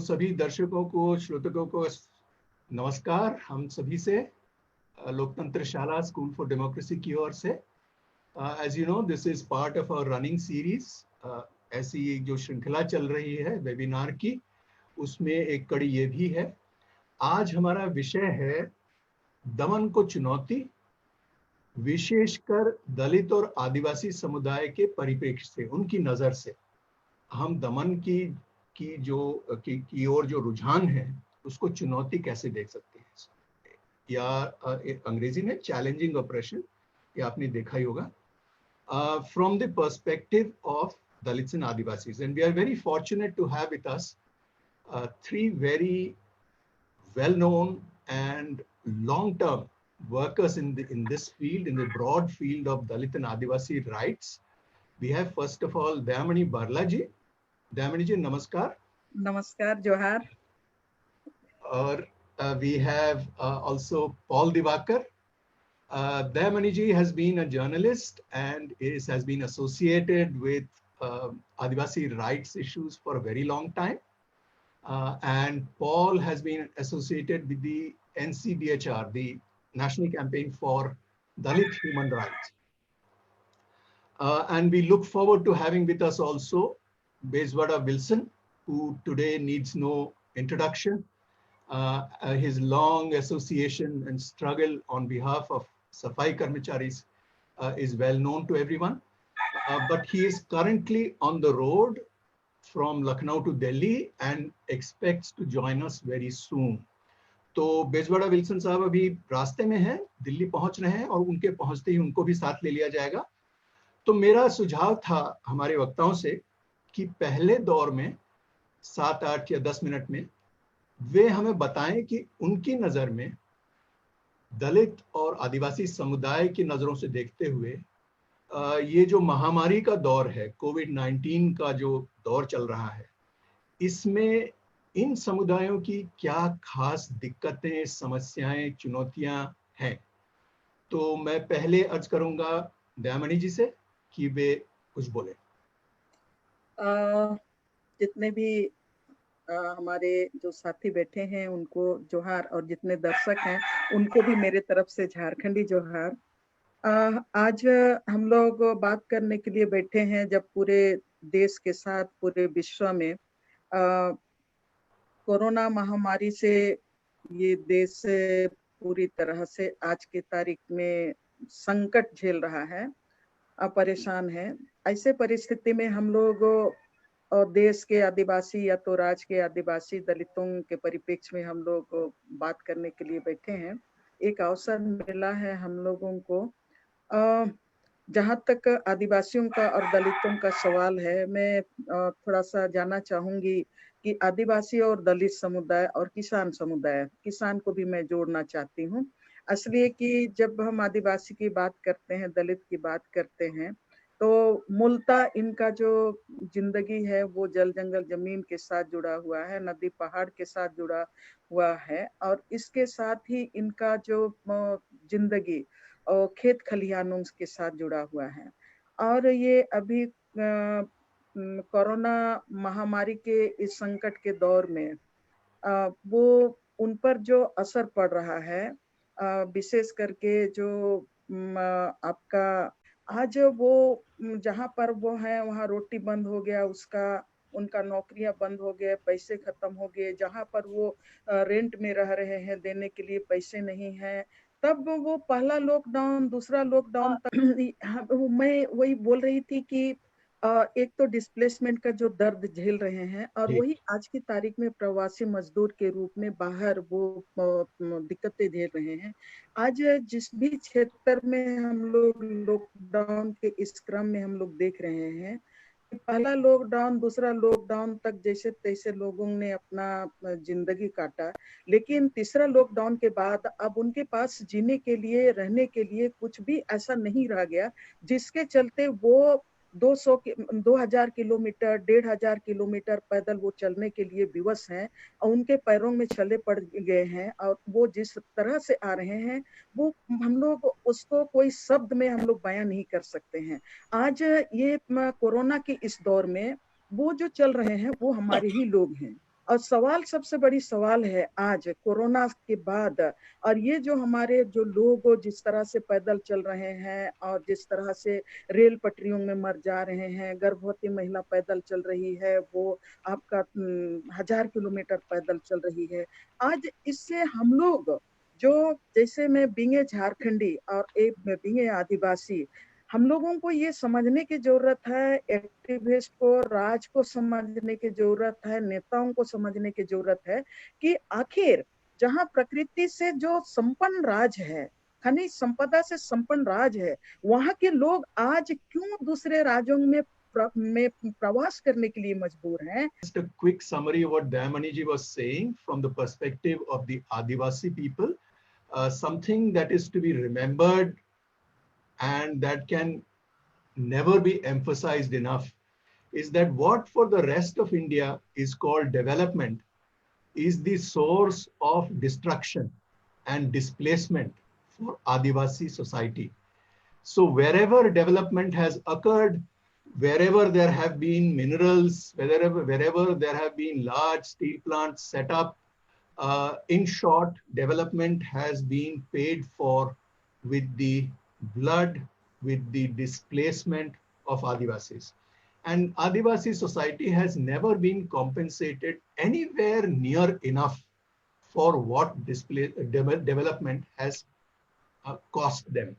सभी दर्शकों को, श्रोतकों को नमस्कार। हम सभी से लोकतंत्र शाला स्कूल फॉर डेमोक्रेसी की ओर से as you know this is part of our running series. ऐसी जो श्रृंखला चल रही है वेबिनार की, उसमें एक कड़ी ये भी है। आज हमारा विषय है दमन को चुनौती, विशेषकर दलित और आदिवासी समुदाय के परिप्रेक्ष्य से, उनकी नजर से हम दमन की ओर जो रुझान है उसको चुनौती कैसे देख सकते हैं, या अंग्रेजी में चैलेंजिंग ऑपरेशन, ये आपने देखा ही होगा, from the perspective of Dalits and Adivasis. And we are very fortunate to have with us three very well known and long term workers in this field, in the broad field of Dalit and Adivasi rights. We have first of all Dayamani Barla ji. Dayamani ji, namaskar. Namaskar, Johar. Or we have also Paul Divakar. Dayamani ji has been a journalist and has been associated with Adivasi rights issues for a very long time. And Paul has been associated with the NCDHR, the National Campaign for Dalit Human Rights. And we look forward to having with us also Bezwada Wilson, who today needs no introduction. His long association and struggle on behalf of Safai Karmacharis is well known to everyone. But he is currently on the road from Lucknow to Delhi and expects to join us very soon. तो Bezawada Wilson साहब अभी रास्ते में हैं, दिल्ली पहुंच रहे हैं और उनके पहुंचते ही उनको भी साथ ले लिया जाएगा। तो मेरा सुझाव था हमारे वक्ताओं से कि पहले दौर में 7, 8 या 10 मिनट में वे हमें बताएं कि उनकी नजर में दलित और आदिवासी समुदाय की नजरों से देखते हुए ये जो महामारी का दौर है, कोविड-19 का जो दौर चल रहा है, इसमें इन समुदायों की क्या खास दिक्कतें, समस्याएं, चुनौतियां हैं। तो मैं पहले अर्ज करूंगा दयामणि जी से कि वे कुछ बोले। जितने भी हमारे जो साथी बैठे हैं उनको जोहार, और जितने दर्शक हैं उनको भी मेरे तरफ से झारखंडी जोहार। आज हम लोग बात करने के लिए बैठे हैं जब पूरे देश के साथ पूरे विश्व में कोरोना महामारी से ये देश पूरी तरह से आज की तारीख में संकट झेल रहा है, परेशान है। ऐसे परिस्थिति में हम लोग देश के आदिवासी या तो राज्य के आदिवासी दलितों के परिप्रेक्ष्य में हम लोग बात करने के लिए बैठे हैं। एक अवसर मिला है हम लोगों को। जहाँ तक आदिवासियों का और दलितों का सवाल है, मैं थोड़ा सा जानना चाहूंगी कि आदिवासी और दलित समुदाय और किसान समुदाय, किसान को भी मैं जोड़ना चाहती हूँ, इसलिए कि जब हम आदिवासी की बात करते हैं, दलित की बात करते हैं, तो मूलतः इनका जो जिंदगी है वो जल जंगल जमीन के साथ जुड़ा हुआ है, नदी पहाड़ के साथ जुड़ा हुआ है, और इसके साथ ही इनका जो जिंदगी और खेत खलिहानों के साथ जुड़ा हुआ है। और ये अभी कोरोना महामारी के इस संकट के दौर में वो उन पर जो असर पड़ रहा है, विशेष करके जो आपका आज वो जहाँ पर वो है वहाँ रोटी बंद हो गया, उनका नौकरियां बंद हो गए, पैसे खत्म हो गए, जहाँ पर वो रेंट में रह रहे हैं देने के लिए पैसे नहीं है, तब वो पहला लॉकडाउन, दूसरा लॉकडाउन तक मैं वही बोल रही थी कि एक तो डिस्प्लेसमेंट का जो दर्द झेल रहे हैं, और वही आज की तारीख में प्रवासी मजदूर के रूप में बाहर वो दिक्कतें झेल रहे हैं। आज जिस भी क्षेत्र में हम लोग लॉकडाउन के इस क्रम में हम लोग देख रहे हैं, पहला लॉकडाउन, दूसरा लॉकडाउन तक जैसे तैसे लोगों ने अपना जिंदगी काटा, लेकिन तीसरा लॉकडाउन के बाद अब उनके पास जीने के लिए, रहने के लिए कुछ भी ऐसा नहीं रह गया, जिसके चलते वो 2000 किलोमीटर, 1500 किलोमीटर पैदल वो चलने के लिए विवश हैं, और उनके पैरों में छले पड़ गए हैं, और वो जिस तरह से आ रहे हैं वो हम लोग उसको कोई शब्द में हम लोग बयां नहीं कर सकते हैं। आज ये कोरोना के इस दौर में वो जो चल रहे हैं वो हमारे ही लोग हैं। और सवाल सबसे बड़ी सवाल है आज कोरोना के बाद, और ये जो हमारे जो लोग जिस तरह से पैदल चल रहे हैं और जिस तरह से रेल पटरियों में मर जा रहे हैं, गर्भवती महिला पैदल चल रही है, वो आपका 1000 किलोमीटर पैदल चल रही है। आज इससे हम लोग जो, जैसे मैं बींगे झारखंडी और एक मैं बींगे आदिवासी, हम लोगों को ये समझने की जरूरत है, एक्टिविस्ट को, राज को समझने की जरूरत है, नेताओं को समझने की जरूरत है कि आखिर जहां प्रकृति से जो संपन्न राज है, खनिज संपदा से संपन्न राज है, वहां के लोग आज क्यों दूसरे राज्यों में प्रवास करने के लिए मजबूर हैं? Just a quick summary of what Dayamani ji was saying from the perspective of the Adivasi people, something that is to be remembered and that can never be emphasized enough is that what for the rest of India is called development is the source of destruction and displacement for Adivasi society. So wherever development has occurred, wherever there have been minerals, wherever there have been large steel plants set up, in short, development has been paid for with the blood, with the displacement of Adivasis. And Adivasi society has never been compensated anywhere near enough for what development has cost them.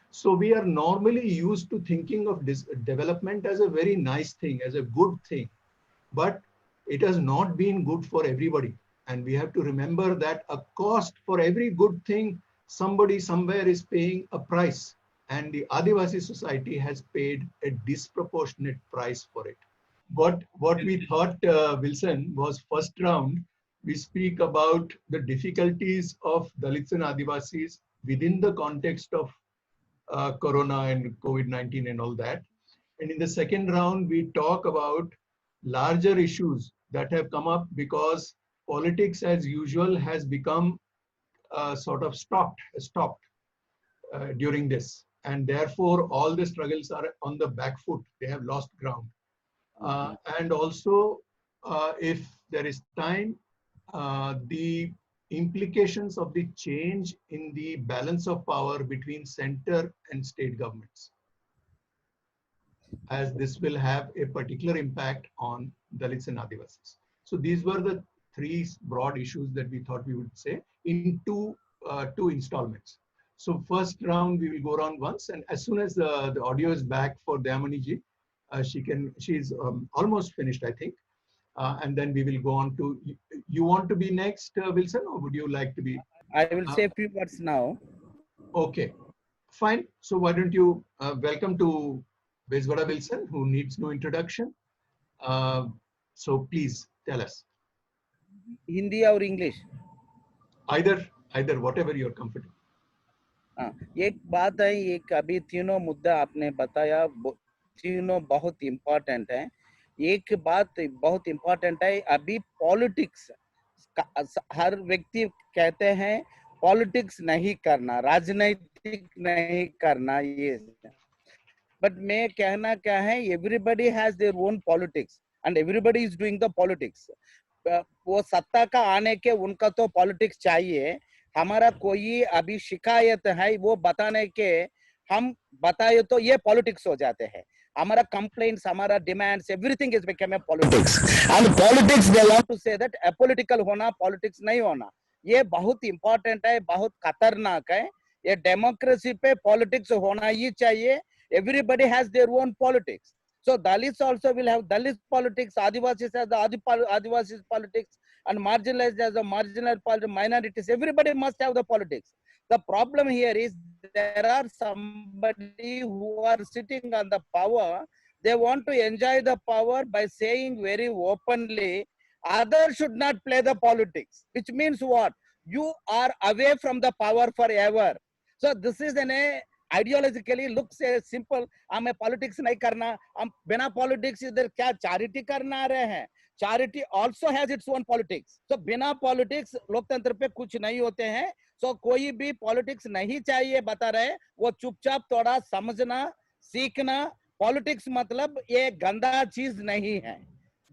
So we are normally used to thinking of this development as a very nice thing, as a good thing, but it has not been good for everybody. And we have to remember that a cost for every good thing, somebody somewhere is paying a price. And the Adivasi society has paid a disproportionate price for it. What we thought, Wilson, was first round, we speak about the difficulties of Dalits and Adivasis within the context of Corona and COVID-19 and all that. And in the second round, we talk about larger issues that have come up because politics as usual has become sort of stopped during this. And therefore, all the struggles are on the back foot. They have lost ground. And also, if there is time, the implications of the change in the balance of power between center and state governments, as this will have a particular impact on Dalits and Adivasis. So these were the three broad issues that we thought we would say in two installments. So first round, we will go around once, and as soon as the audio is back for Dayamani ji, she's almost finished, I think. And then we will go on to, you want to be next, Wilson, or would you like to be? I will say a few words now. Okay, fine. So why don't you welcome to Bezwada Wilson, who needs no introduction. So please tell us. Hindi or English? Either, whatever you're comfortable. एक बात है, एक अभी तीनों मुद्दा आपने बताया, तीनों बहुत इम्पोर्टेंट है. एक बात बहुत इम्पोर्टेंट है, अभी पॉलिटिक्स, हर व्यक्ति कहते हैं पॉलिटिक्स नहीं करना, राजनीतिक नहीं करना, ये. बट मैं कहना क्या है, everybody has their own politics and everybody is doing the politics. वो सत्ता का आने के उनका तो पॉलिटिक्स चाहिए. हमारा कोई अभी शिकायत है वो बताने के, हम बताए तो ये पॉलिटिक्स हो जाते हैं. हमारा कंप्लेंट्स, हमारा demands, everything is become a politics. And politics they want to say that apolitical होना, पॉलिटिक्स नहीं होना. ये बहुत इंपॉर्टेंट है, बहुत खतरनाक है. ये डेमोक्रेसी पे पॉलिटिक्स होना ही चाहिए. Everybody has their own politics. So Dalits also will have Dalit politics, Adivasis has the Adivasis politics, and marginalized as a marginal minorities. Everybody must have the politics. The problem here is there are somebody who are sitting on the power. They want to enjoy the power by saying very openly, others should not play the politics, which means what? You are away from the power forever. So this is an ideologically looks simple. हमें politics नहीं करना, हम बिना politics इधर क्या charity करना रहे हैं. Charity also has its own politics. तो बिना पॉलिटिक्स लोकतंत्र पे कुछ नहीं होते हैं. सो कोई भी पॉलिटिक्स नहीं चाहिए बता रहे, वो चुपचाप थोड़ा समझना सीखना. पॉलिटिक्स मतलब ये गंदा चीज नहीं है.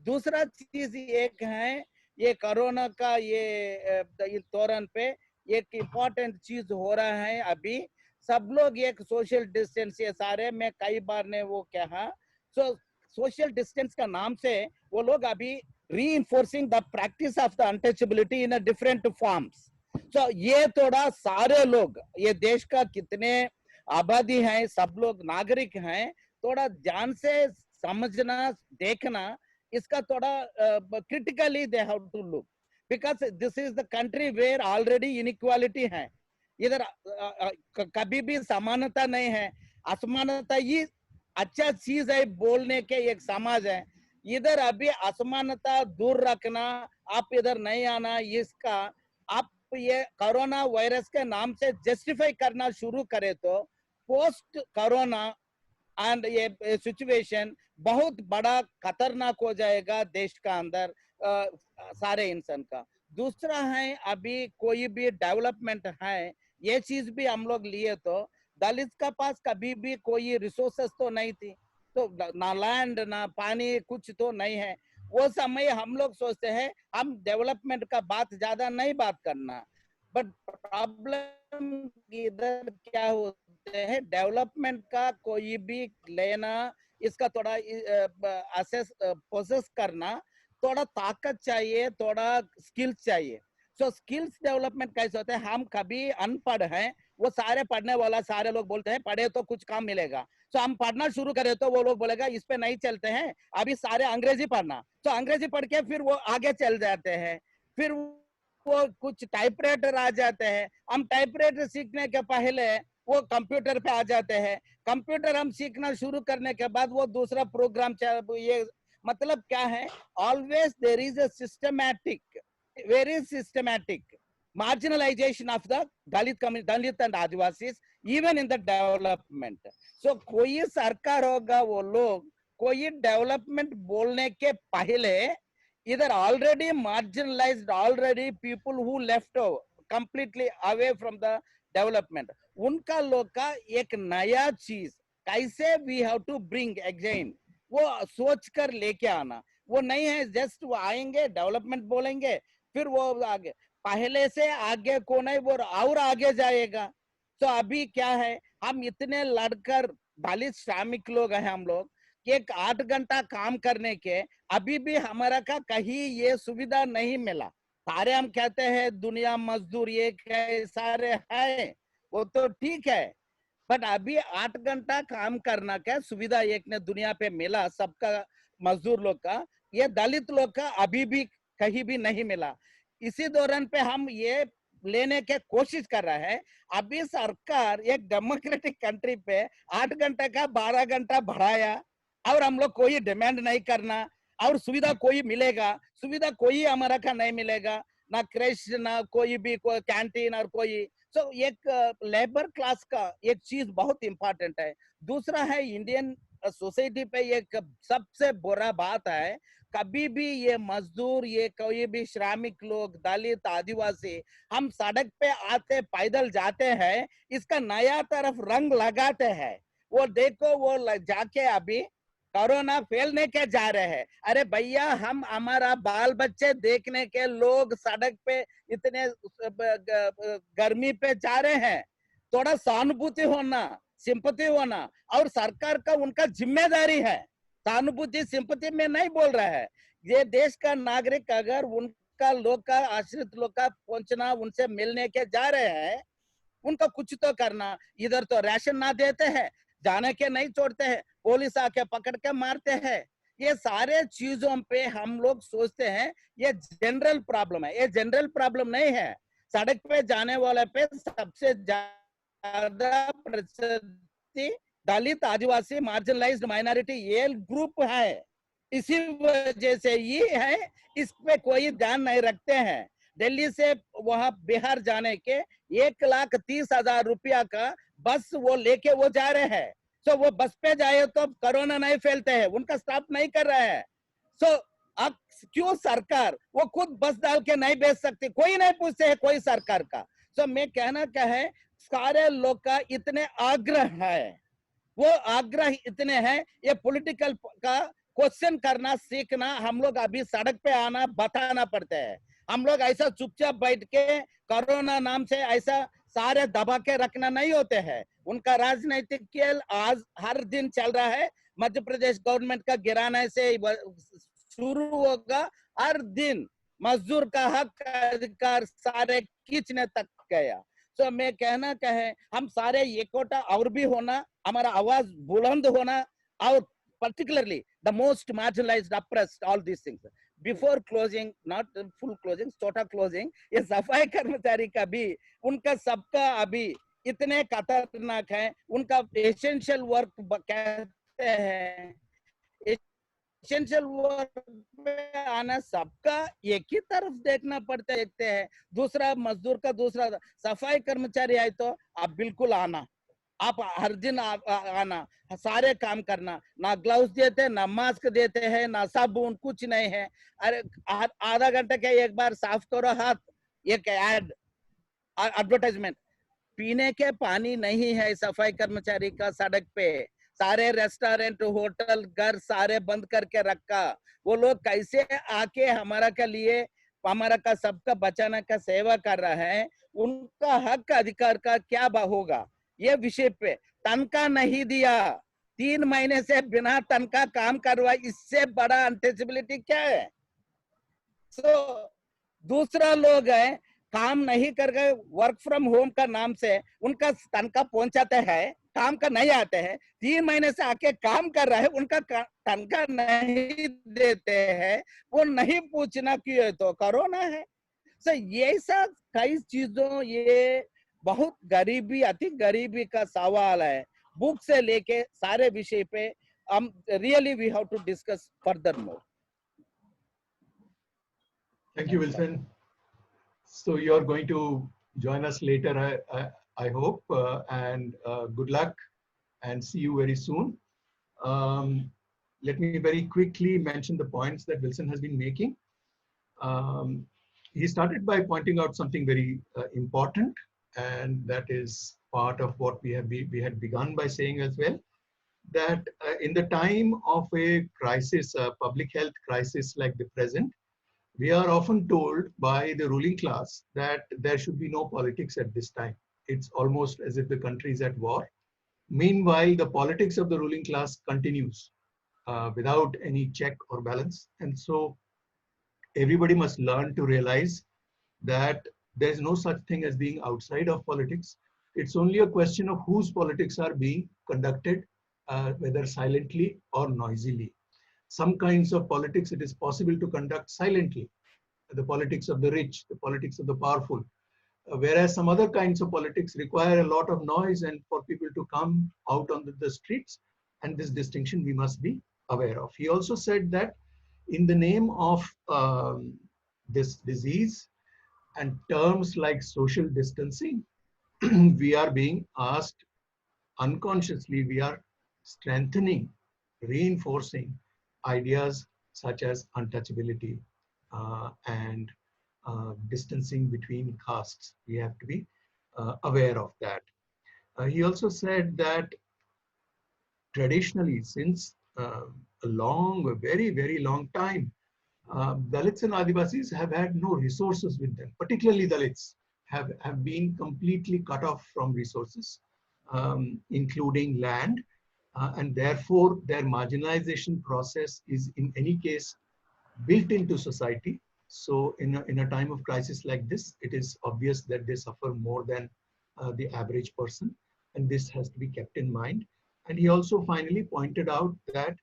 दूसरा चीज एक है, ये कोरोना का ये इस दौरान पे एक इम्पोर्टेंट चीज हो रहा है। अभी सब लोग एक सोशल डिस्टेंस, ये सारे में कई बार ने वो कहा, सो सोशल डिस्टेंस का नाम से वो लोग अभी reinforcing the practice of the untouchability in a different forms. So ये थोड़ा सारे लोग, ये देश का कितने आबादी है, सब लोग नागरिक हैं, थोड़ा ध्यान से समझना देखना, इसका थोड़ा critically they have to look, because this is the country where already inequality है। इधर कभी भी समानता नहीं है, असमानता ही अच्छा चीज है बोलने के एक समाज है। इधर अभी असमानता दूर रखना, आप इधर नहीं आना, इसका आप ये कोरोना वायरस के नाम से जस्टिफाई करना शुरू करे तो पोस्ट कोरोना एंड ये सिचुएशन बहुत बड़ा खतरनाक हो जाएगा देश का अंदर सारे इंसान का। दूसरा है, अभी कोई भी डेवलपमेंट है, ये चीज भी हम लोग लिए तो दलित का पास कभी भी कोई रिसोर्सेस तो नहीं थी, तो ना लैंड ना पानी कुछ तो नहीं है। वो समय हम लोग सोचते हैं हम डेवलपमेंट का बात ज्यादा नहीं बात करना, बट प्रॉब्लम इधर क्या होते हैं, डेवलपमेंट का कोई भी लेना, इसका थोड़ा असेस प्रोसेस करना, थोड़ा ताकत चाहिए, थोड़ा स्किल्स चाहिए। सो स्किल्स डेवलपमेंट कैसे होते हैं, हम कभी अनपढ़ हैं, वो सारे पढ़ने वाला सारे लोग बोलते हैं पढ़े तो कुछ काम मिलेगा, तो हम पढ़ना शुरू करें तो वो लोग बोलेगा इस पे नहीं चलते हैं, अभी सारे अंग्रेजी पढ़ना, तो अंग्रेजी पढ़ के फिर वो आगे चल जाते हैं, फिर वो कुछ टाइपराइटर आ जाते हैं, हम टाइपराइटर सीखने के पहले वो कंप्यूटर पे आ जाते हैं, कंप्यूटर हम सीखना शुरू करने के बाद वो दूसरा प्रोग्राम, ये मतलब क्या है, always there is a systematic, very systematic marginalization of the Dalit and Adivasis even in the development. So कोई सरकार होगा, वो लोग कोई डेवलपमेंट बोलने के पहले इधर already marginalized, already people who left completely away from the development, उनका लोग का एक नया चीज कैसे we have to bring again, वो सोच कर लेके आना, वो नहीं है जस्ट वो आएंगे डेवलपमेंट बोलेंगे फिर वो आगे, पहले से आगे को नहीं वो और आगे जाएगा। तो अभी क्या है, हम इतने लड़कर दलित श्रमिक लोग हैं, हम लोग एक 8 घंटा काम करने के अभी भी हमारा का कहीं ये सुविधा नहीं मिला। सारे हम कहते हैं दुनिया मजदूर ये सारे हैं, वो तो ठीक है, बट अभी 8 घंटा काम करना का सुविधा एक ने दुनिया पे मिला सबका, मजदूर लोग का, ये दलित लोग का अभी भी कहीं भी नहीं मिला। इसी दौरान पे हम ये लेने के कोशिश कर रहा है। अभी सरकार एक डेमोक्रेटिक कंट्री पे 8 घंटे का 12 घंटा बढ़ाया और हम लोग कोई डिमांड नहीं करना, और सुविधा कोई मिलेगा, सुविधा कोई हमारा का नहीं मिलेगा, ना क्रेश ना कोई भी कोई कैंटीन और कोई। सो एक लेबर क्लास का एक चीज बहुत इंपॉर्टेंट है। दूसरा है इंडियन सोसाइटी पे एक सबसे बुरा बात है, कभी भी ये मजदूर, ये कोई भी श्रमिक लोग, दलित आदिवासी, हम सड़क पे आते पैदल जाते हैं, इसका नया तरफ रंग लगाते हैं। वो देखो वो जाके अभी कोरोना फैलने के जा रहे हैं। अरे भैया, हम हमारा बाल बच्चे देखने के लोग सड़क पे इतने गर्मी पे जा रहे हैं, थोड़ा सहानुभूति होना, सिंपैथी होना, और सरकार का उनका जिम्मेदारी है। सहानुभूति सिंपैथी में नहीं बोल रहा है, ये देश का नागरिक अगर उनका लोग का आश्रित लोग का पहुंचना, उनसे मिलने के जा रहे हैं, उनका कुछ तो करना। इधर तो राशन ना देते हैं, जाने के नहीं छोड़ते हैं, पुलिस आके पकड़ के मारते हैं। ये सारे चीजों पे हम लोग सोचते हैं ये जनरल प्रॉब्लम है, ये जनरल प्रॉब्लम नहीं है। सड़क पे जाने वाले पे सबसे ज्यादा प्रतिशत दलित, आदिवासी, मार्जिनलाइज्ड माइनॉरिटी ये ग्रुप है। इसी वजह से ये है, इस पे कोई ध्यान नहीं रखते हैं। दिल्ली से वहां बिहार जाने के 1,30,000 रुपया का बस वो लेके वो जा रहे हैं। सो वो बस पे जाए तो कोरोना नहीं फैलते हैं, उनका स्टाफ नहीं कर रहा है। सो अब क्यों सरकार वो खुद बस डाल के नहीं भेज सकती, कोई नहीं पूछते है कोई सरकार का। सो मैं कहना क्या है, सारे लोग का इतने आग्रह है, वो आग्रह इतने हैं, ये पॉलिटिकल का क्वेश्चन करना सीखना, हम लोग अभी सड़क पे आना बताना पड़ता है। हम लोग ऐसा चुपचाप बैठ के कोरोना नाम से ऐसा सारे दबा के रखना नहीं होते हैं। उनका राजनीतिक खेल आज हर दिन चल रहा है। मध्य प्रदेश गवर्नमेंट का गिराने से शुरू होगा, हर दिन मजदूर का हक अधिकार सारे खींचने तक गया। तो मैं कहना कहे हम सारे इकट्ठा और भी होना, हमारा आवाज बुलंद होना, और particularly the most marginalized, oppressed, all these things. Before closing, not full closing, total closing, ये सफाई कर्मचारी का भी, उनका सबका अभी इतने खतरनाक है, उनका एसेंशियल वर्क कहते हैं, एसेंशियल वर्क में आना सबका एक ही तरफ देखना पड़ता देखते हैं। दूसरा मजदूर का दूसरा, सफाई कर्मचारी आए तो आप बिल्कुल आना, आप हर दिन आना, सारे काम करना, ना ग्लव्स देते, ना मास्क देते हैं, ना साबुन, कुछ नहीं है। अरे आधा घंटे के एक बार साफ करो हाथ, एक एड एडवर्टाइजमेंट, पीने के पानी नहीं है सफाई कर्मचारी का सड़क पे, सारे रेस्टोरेंट होटल घर सारे बंद करके रखा। वो लोग कैसे आके हमारा के लिए, हमारा का सबका बचाने का सेवा कर रहा है, उनका हक अधिकार का क्या होगा ये विषय पे तनख्वाह नहीं दिया, 3 महीने से बिना तनख्वाह काम करवा, इससे बड़ा अनटेचेबिलिटी क्या है? तो दूसरा लोग है काम नहीं कर गए, वर्क फ्रॉम होम का नाम से उनका तनख्वाह पहुंचाते हैं, काम का नहीं आते हैं, 3 महीने से आके काम कर रहे हैं, उनका तनख्वाह नहीं देते हैं, वो नहीं पूछना क्यों, तो कोरोना है। तो ये सब कई चीजों, ये बहुत गरीबी, अति गरीबी का सवाल है। बुक से लेके सारे विषय पे हम really we have to discuss further more. Thank you, Wilson. So you're going to join us later, I hope, and good luck and see you very soon. Let me very quickly mention the points that Wilson has been making. He started by pointing out something very important, and that is part of what we had begun by saying as well, that in the time of a crisis, a public health crisis like the present, we are often told by the ruling class that there should be no politics at this time. It's almost as if the country is at war. Meanwhile, the politics of the ruling class continues without any check or balance. And so everybody must learn to realize that there's no such thing as being outside of politics. It's only a question of whose politics are being conducted, whether silently or noisily. Some kinds of politics it is possible to conduct silently, the politics of the rich, the politics of the powerful, whereas some other kinds of politics require a lot of noise and for people to come out on the streets, and this distinction we must be aware of. He also said that in the name of this disease and terms like social distancing, we are being asked unconsciously, we are strengthening, reinforcing ideas such as untouchability and distancing between castes. We have to be aware of that. He also said that traditionally, since a very, very long time, Dalits and Adivasis have had no resources with them. Particularly Dalits have been completely cut off from resources, including land. And therefore, their marginalization process is in any case built into society. So in a time of crisis like this, it is obvious that they suffer more than the average person. And this has to be kept in mind. And he also finally pointed out that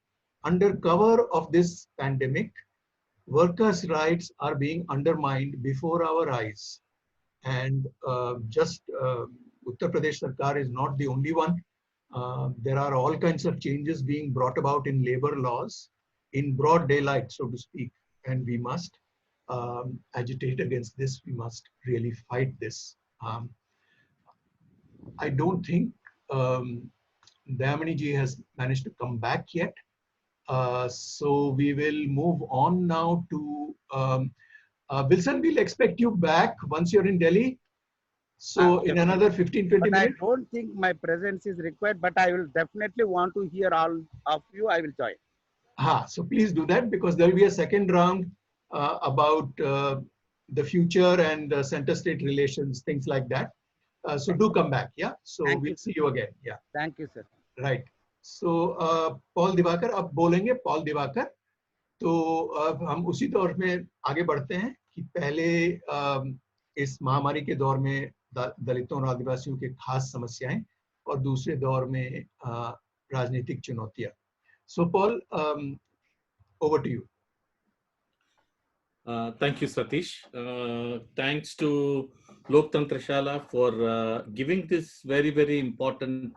under cover of this pandemic, workers' rights are being undermined before our eyes. And Uttar Pradesh Sarkar is not the only one. There are all kinds of changes being brought about in labor laws in broad daylight, so to speak, and we must agitate against this. We must really fight this. I don't think Dayamani ji has managed to come back yet. So we will move on now to Wilson. We'll expect you back once you're in Delhi. So in another 15-20 minutes. I don't think my presence is required, but I will definitely want to hear all of you. I will join. So please do that, because there will be a second round about the future and center state relations, things like that. So do come back. Yeah. So Thank we'll you. see you again. Yeah. Thank you, sir. Right. So Paul Divakar, अब बोलेंगे Paul Divakar. तो अब हम उसी दौर में आगे बढ़ते हैं कि पहले इस महामारी के दौर में दलितों और आदिवासियों की खास समस्याएं और दूसरे दौर में राजनीतिक चुनौतियां. So Paul, over to you. Thank you, Satish. Thanks to Loktantra Shala for giving this very, very important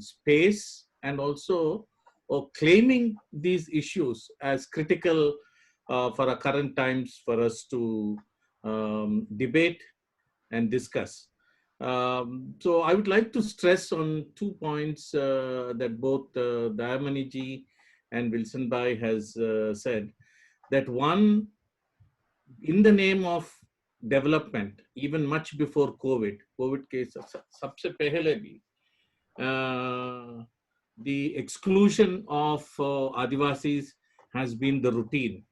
space, and also claiming these issues as critical for our current times for us to debate and discuss. So I would like to stress on 2 points that both Dayamani ji and Wilson Bhai has said. That one, in the name of development, even much before COVID case, sabse pehle bhi, the exclusion of Adivasis has been the routine.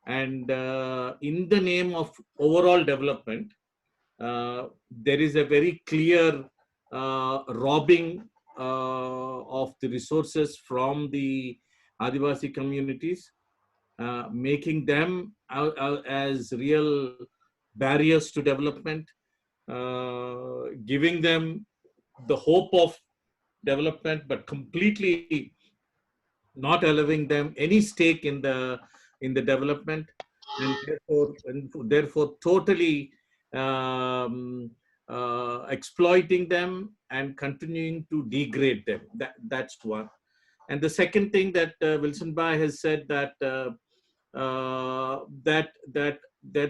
And in the name of overall development, there is a very clear robbing of the resources from the Adivasi communities, making them as real barriers to development, giving them the hope of development, but completely not allowing them any stake in the development, and therefore totally exploiting them and continuing to degrade them. That's one. And the second thing that Wilson Bhai has said, that that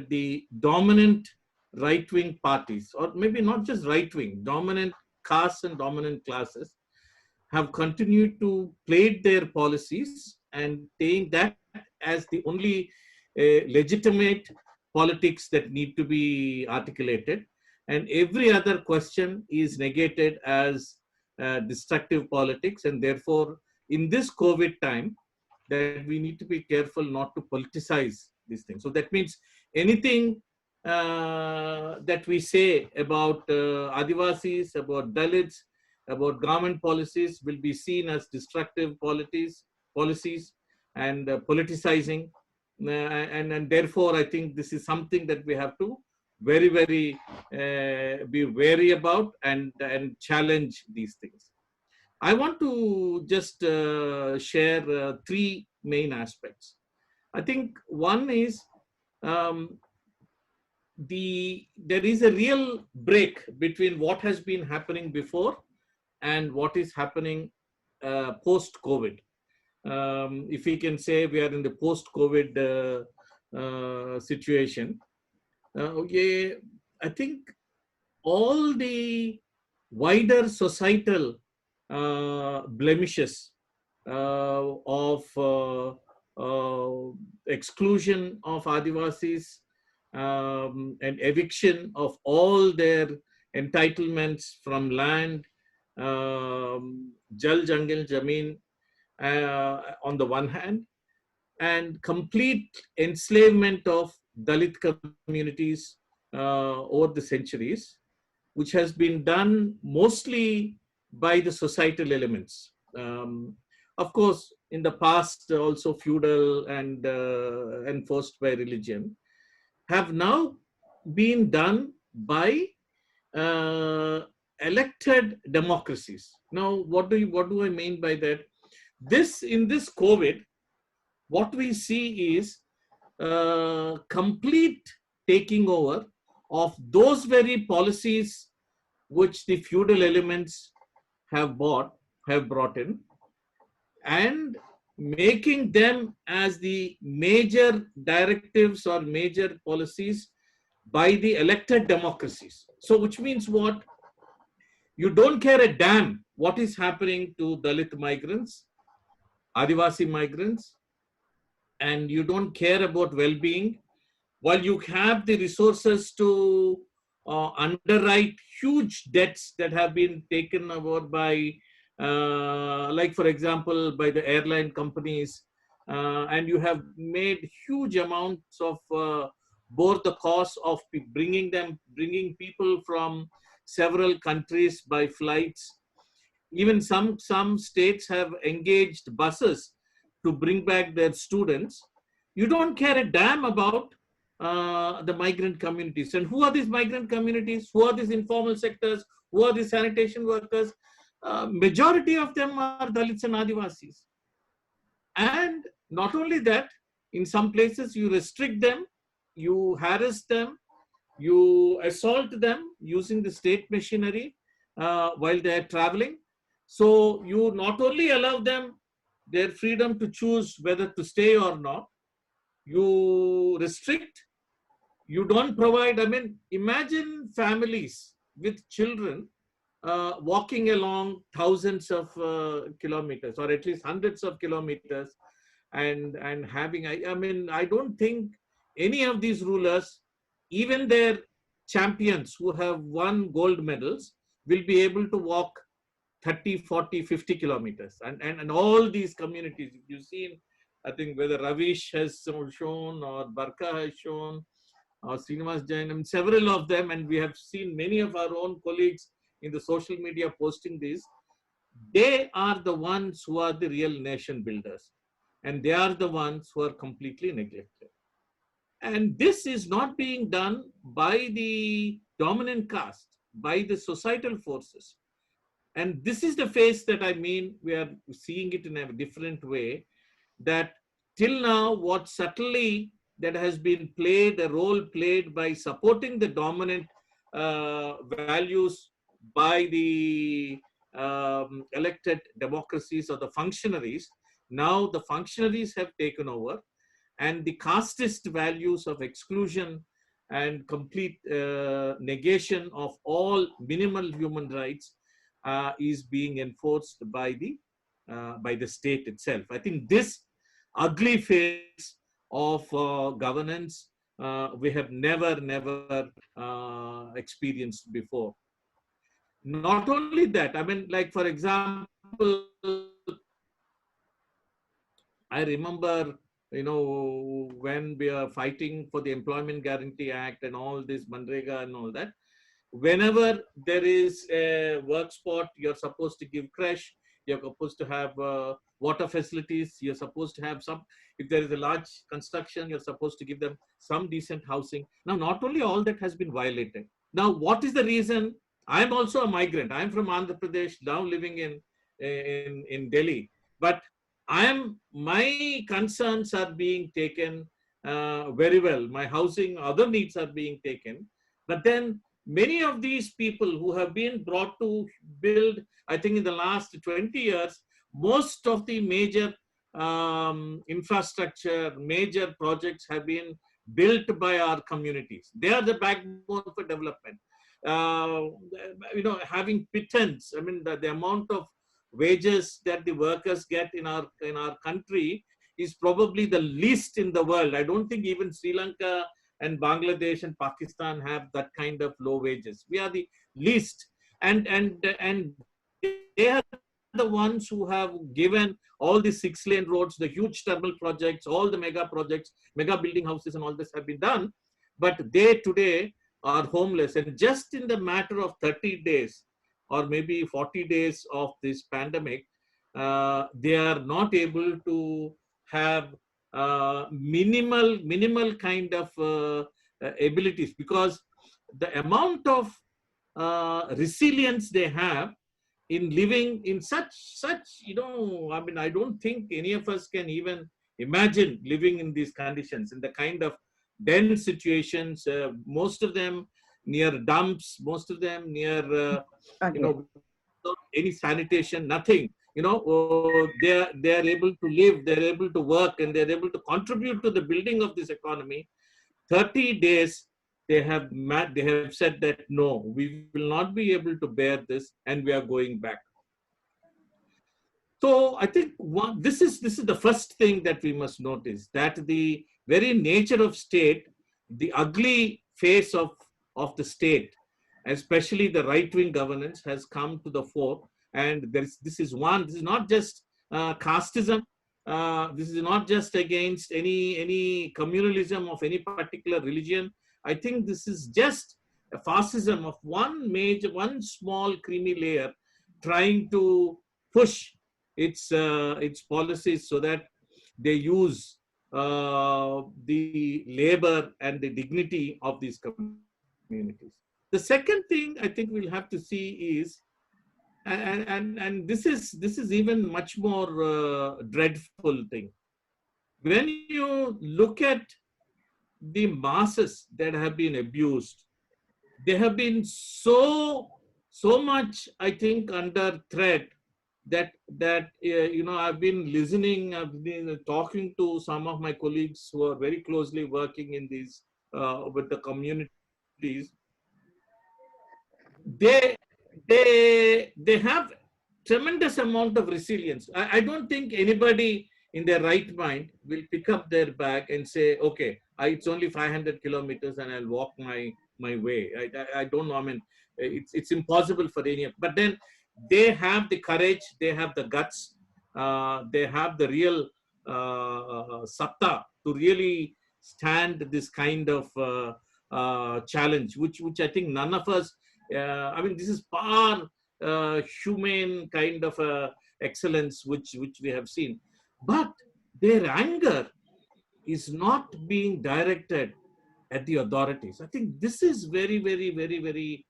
the dominant right-wing parties, or maybe not just right-wing, dominant castes and dominant classes, have continued to play their policies and saying that as the only legitimate politics that need to be articulated, and every other question is negated as destructive politics. And therefore, in this COVID time, that we need to be careful not to politicize these things. So that means anything that we say about Adivasis, about Dalits, about government policies will be seen as destructive policies and politicizing. And therefore, I think this is something that we have to very, very be wary about and challenge these things. I want to just share 3 main aspects. I think one is there is a real break between what has been happening before and what is happening post-COVID. If we can say we are in the post-COVID situation, I think all the wider societal blemishes of exclusion of Adivasis and eviction of all their entitlements from land, Jal Jungle Jameen on the one hand, and complete enslavement of Dalit communities over the centuries, which has been done mostly by the societal elements. Of course, in the past also feudal and enforced by religion, have now been done by elected democracies. Now, what do I mean by that? In this COVID, what we see is complete taking over of those very policies which the feudal elements have brought in, and making them as the major directives or major policies by the elected democracies. So which means what? You don't care a damn what is happening to Dalit migrants, Adivasi migrants, and you don't care about well-being, while you have the resources to underwrite huge debts that have been taken over by like for example, by the airline companies, and you have made huge amounts of both the cost of bringing people from several countries by flights. Even some states have engaged buses to bring back their students. You don't care a damn about the migrant communities. And who are these migrant communities? Who are these informal sectors? Who are these sanitation workers? Majority of them are Dalits and Adivasis. And not only that, in some places you restrict them, you harass them, you assault them using the state machinery while they are traveling. So you not only allow them their freedom to choose whether to stay or not, you restrict, you don't provide. I mean, imagine families with children walking along thousands of kilometers, or at least hundreds of kilometers, and having, I mean, I don't think any of these rulers, even their champions who have won gold medals, will be able to walk 30, 40, 50 kilometers. And all these communities, you've seen, I think whether Ravish has shown, or Barka has shown, or Srinivas Jain, and several of them, and we have seen many of our own colleagues in the social media posting this. They are the ones who are the real nation builders, and they are the ones who are completely neglected. And this is not being done by the dominant caste, by the societal forces. And this is the phase that I mean, we are seeing it in a different way, that till now, what subtly that has been played, a role played by supporting the dominant values by the elected democracies or the functionaries. Now the functionaries have taken over, and the casteist values of exclusion and complete negation of all minimal human rights is being enforced by the state itself. I think this ugly phase of governance we have never experienced before. Not only that, I mean, like for example, I remember, when we are fighting for the Employment Guarantee Act and all this Manrega and all that, whenever there is a work spot, you're supposed to give creche, you're supposed to have water facilities, you're supposed to have some, if there is a large construction, you're supposed to give them some decent housing. Now, not only all that has been violated. Now, what is the reason? I'm also a migrant. I'm from Andhra Pradesh, now living in Delhi. But my concerns are being taken very well. My housing, other needs are being taken. But then many of these people who have been brought to build, I think in the last 20 years, most of the major infrastructure, major projects have been built by our communities. They are the backbone for development. Having pittance, I mean, the amount of wages that the workers get in our country is probably the least in the world. I don't think even Sri Lanka and Bangladesh and Pakistan have that kind of low wages. We are the least, and they are the ones who have given all the 6-lane roads, the huge terminal projects, all the mega projects, mega building houses, and all this have been done. But they today are homeless, and just in the matter of 30 days or maybe 40 days of this pandemic, they are not able to have minimal kind of abilities, because the amount of resilience they have in living in such I mean, I don't think any of us can even imagine living in these conditions, in the kind of dense situations, most of them near dumps, most of them near any sanitation, nothing. They are able to live, they're able to work, and they're able to contribute to the building of this economy. 30 days they have said that no, we will not be able to bear this, and we are going back. So I think this is the first thing that we must notice, that the very nature of state, the ugly face of the state, especially the right-wing governance, has come to the fore. And this is not just casteism. This is not just against any communalism of any particular religion. I think this is just a fascism of one small creamy layer trying to push its policies so that they use the labor and the dignity of these communities. The second thing I think we'll have to see is, and this is even much more dreadful thing. When you look at the masses that have been abused, they have been so much, I think, under threat that I've been listening, I've been talking to some of my colleagues who are very closely working in these with the communities. They have tremendous amount of resilience. I don't think anybody in their right mind will pick up their bag and say, okay, it's only 500 kilometers and I'll walk my way. I don't know. I mean, it's impossible for any. But then they have the courage, they have the guts, they have the real satta to really stand this kind of challenge, which I think none of us. I mean, this is far humane kind of excellence which we have seen, but their anger is not being directed at the authorities. I think this is very, very, very, very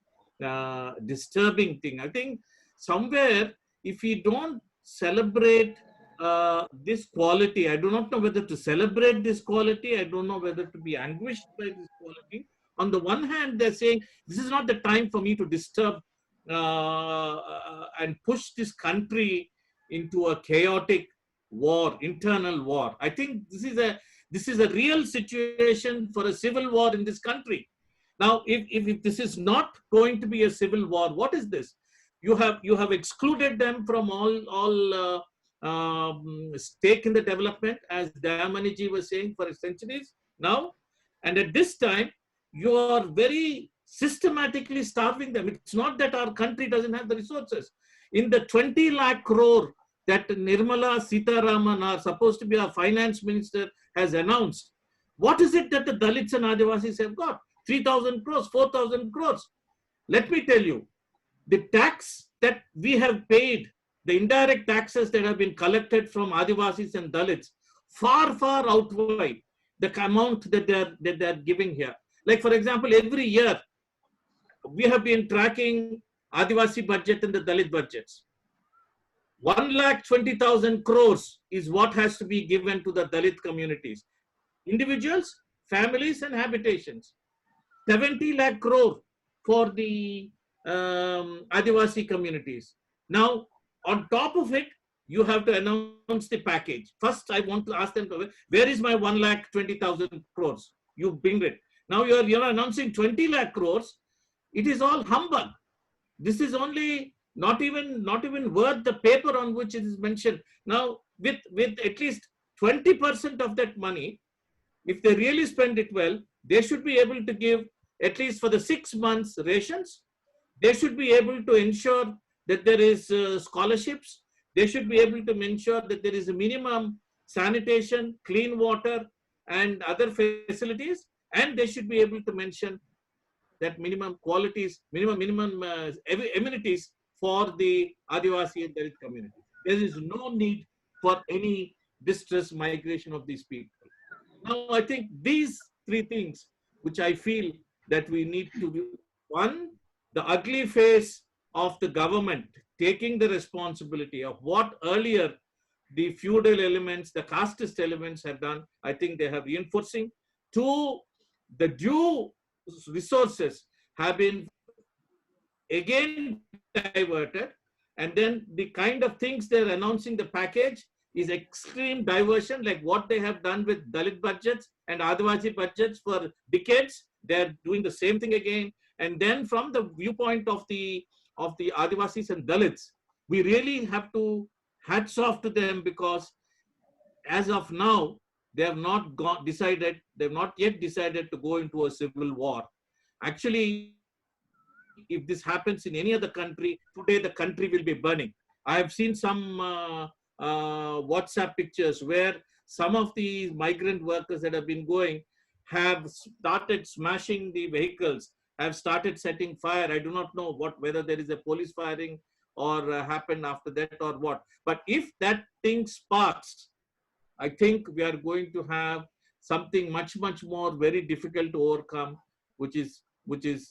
disturbing thing. I think somewhere, if we don't celebrate this quality, I do not know whether to celebrate this quality. I don't know whether to be anguished by this quality. On the one hand, they're saying, this is not the time for me to disturb and push this country into a chaotic war, internal war. I think this is a real situation for a civil war in this country. Now, if this is not going to be a civil war, what is this? You have excluded them from all stake in the development, as Dayamaniji was saying, for centuries now. And at this time, you are very systematically starving them. It's not that our country doesn't have the resources. In the 20 lakh crore that Nirmala Sitharaman, are supposed to be our finance minister, has announced, what is it that the Dalits and Adivasis have got? 3,000 crores, 4,000 crores. Let me tell you, the tax that we have paid, the indirect taxes that have been collected from Adivasis and Dalits, far outweigh the amount that they are giving here. Like, for example, every year, we have been tracking Adivasi budget and the Dalit budgets. 1,20,000 crores is what has to be given to the Dalit communities. Individuals, families, and habitations. 70 lakh crore for the Adivasi communities. Now, on top of it, you have to announce the package. First, I want to ask them, where is my 1,20,000 crores? You bring it. Now you're announcing 20 lakh crores. It is all humbug. This is only not even worth the paper on which it is mentioned. Now, with at least 20% of that money, if they really spend it well, they should be able to give at least for the 6 months rations. They should be able to ensure that there is scholarships. They should be able to ensure that there is a minimum sanitation, clean water, and other facilities. And they should be able to mention that minimum qualities, minimum amenities for the Adivasi and Dalit community. There is no need for any distress migration of these people. Now, I think these three things, which I feel that we need to do. One, the ugly face of the government taking the responsibility of what earlier the feudal elements, the casteist elements have done. I think they have reinforcing. Two, the due resources have been again diverted, and then the kind of things they're announcing the package is extreme diversion, like what they have done with Dalit budgets and Adivasi budgets for decades. They're doing the same thing again. And then from the viewpoint of the Adivasis and Dalits, we really have to hats off to them, because as of now, they have not yet decided to go into a civil war. Actually, if this happens in any other country, today the country will be burning. I have seen some WhatsApp pictures where some of the migrant workers that have been going have started smashing the vehicles, have started setting fire. I do not know whether there is a police firing or happened after that or what. But if that thing sparks, I think we are going to have something much more very difficult to overcome, which is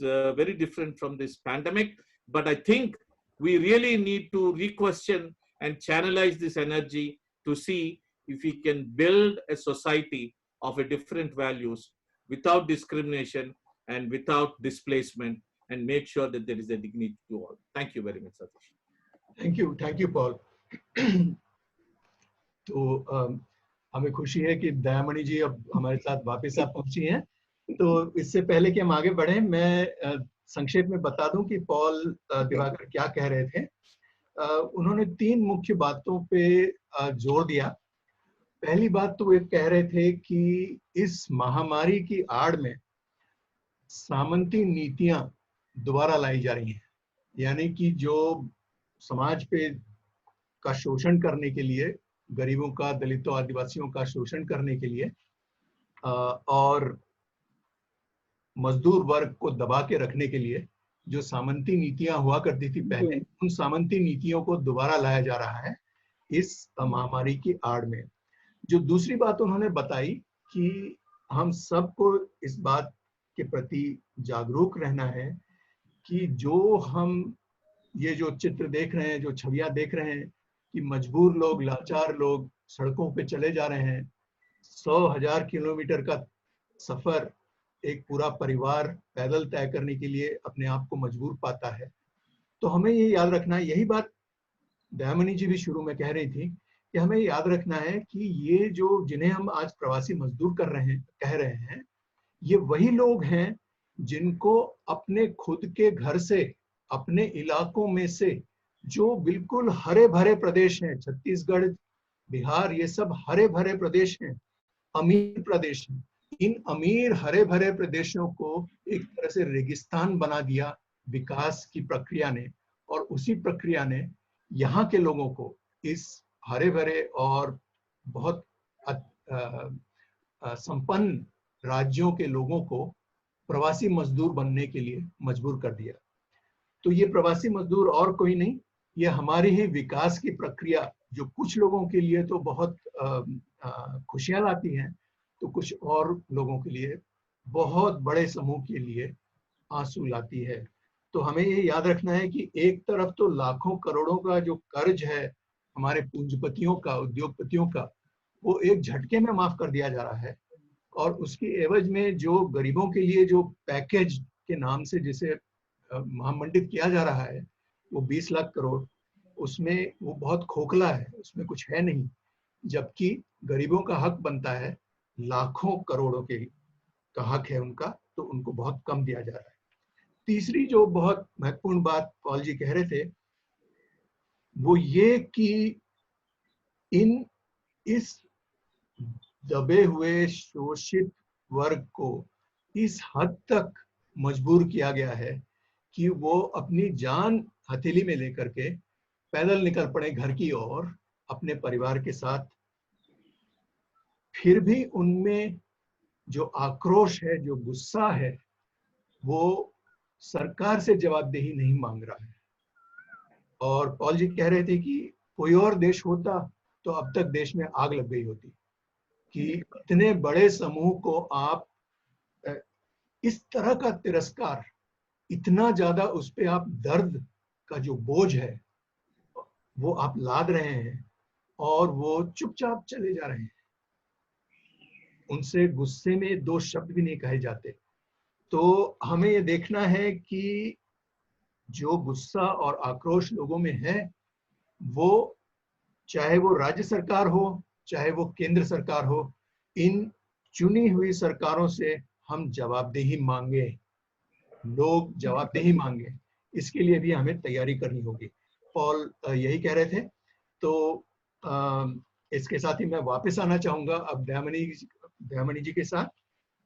very different from this pandemic. But I think we really need to re-question and channelize this energy to see if we can build a society of a different values without discrimination and without displacement, and make sure that there is a dignity to all. Thank you very much, Satish. Thank you, Paul. तो हमें खुशी है कि दयामणि जी अब हमारे साथ वापस आप पहुंची हैं। तो इससे पहले कि हम आगे बढ़ें, मैं संक्षेप में बता दूं कि पॉल दिवाकर क्या कह रहे थे। उन्होंने 3 मुख्य बातों पे जोर दिया। पहली बात तो वे कह रहे थे कि इस महामारी की आड़ में सामंती नीतियां दोबारा लाई जा रही हैं, यानी कि जो समाज पे का शोषण करने के लिए, गरीबों का, दलितों, आदिवासियों का शोषण करने के लिए और मजदूर वर्ग को दबा के रखने के लिए जो सामंती नीतियां हुआ करती थी पहले, उन सामंती नीतियों को दोबारा लाया जा रहा है इस महामारी की आड़ में। जो दूसरी बात उन्होंने बताई कि हम सबको इस बात के प्रति जागरूक रहना है कि जो हम ये जो चित्र देख रहे हैं, जो छवियां देख रहे हैं कि मजबूर लोग, लाचार लोग सड़कों पे चले जा रहे हैं, 100,000 किलोमीटर का सफर एक पूरा परिवार पैदल तय करने के लिए अपने आप को मजबूर पाता है। तो हमें ये याद रखना है, यही बात दयामणि जी भी शुरू में कह रही थी कि हमें याद रखना है कि ये जो जिन्हें हम आज प्रवासी मजदूर कह रहे हैं, ये वही लोग हैं जिनको अपने खुद के घर से, अपने इलाकों में से जो बिल्कुल हरे भरे प्रदेश हैं, छत्तीसगढ़, बिहार, ये सब हरे भरे प्रदेश हैं, अमीर प्रदेश हैं, इन अमीर हरे भरे प्रदेशों को एक तरह से रेगिस्तान बना दिया विकास की प्रक्रिया ने, और उसी प्रक्रिया ने यहाँ के लोगों को, इस हरे भरे और बहुत संपन्न राज्यों के लोगों को प्रवासी मजदूर बनने के लिए मजबूर कर दिया। तो ये प्रवासी मजदूर और कोई नहीं, ये हमारी ही विकास की प्रक्रिया, जो कुछ लोगों के लिए तो बहुत खुशियां लाती हैं, तो कुछ और लोगों के लिए, बहुत बड़े समूह के लिए आंसू लाती है। तो हमें ये याद रखना है कि एक तरफ तो लाखों करोड़ों का जो कर्ज है हमारे पूंजीपतियों का, उद्योगपतियों का, वो एक झटके में माफ कर दिया जा रहा है, और उसकी एवज में जो गरीबों के लिए जो पैकेज के नाम से जिसे महामंडित किया जा रहा है, वो 20 लाख करोड़, उसमें वो बहुत खोखला है, उसमें कुछ है नहीं, जबकि गरीबों का हक बनता है, लाखों करोड़ों के का हक है उनका, तो उनको बहुत कम दिया जा रहा है। तीसरी जो बहुत महत्वपूर्ण बात पॉल जी कह रहे थे, वो ये कि इस दबे हुए शोषित वर्ग को इस हद तक मजबूर किया गया है कि वो अपनी जान हथेली में लेकर के पैदल निकल पड़े घर की ओर अपने परिवार के साथ। फिर भी उनमें जो आक्रोश है, जो गुस्सा है, वो सरकार से जवाबदेही नहीं मांग रहा है। और पॉल जी कह रहे थे कि कोई और देश होता तो अब तक देश में आग लग गई होती, कि इतने बड़े समूह को आप इस तरह का तिरस्कार, इतना ज्यादा उस पे आप दर्द का जो बोझ है वो आप लाद रहे हैं, और वो चुपचाप चले जा रहे हैं। उनसे गुस्से में 2 शब्द भी नहीं कहे जाते। तो हमें ये देखना है कि जो गुस्सा और आक्रोश लोगों में है, वो चाहे वो राज्य सरकार हो, चाहे वो केंद्र सरकार हो, इन चुनी हुई सरकारों से हम जवाबदेही मांगे, लोग जवाबदेही मांगे। इसके लिए भी हमें तैयारी करनी होगी। पॉल यही कह रहे थे। तो इसके साथ ही मैं वापस आना चाहूंगा अब दयामणि जी के साथ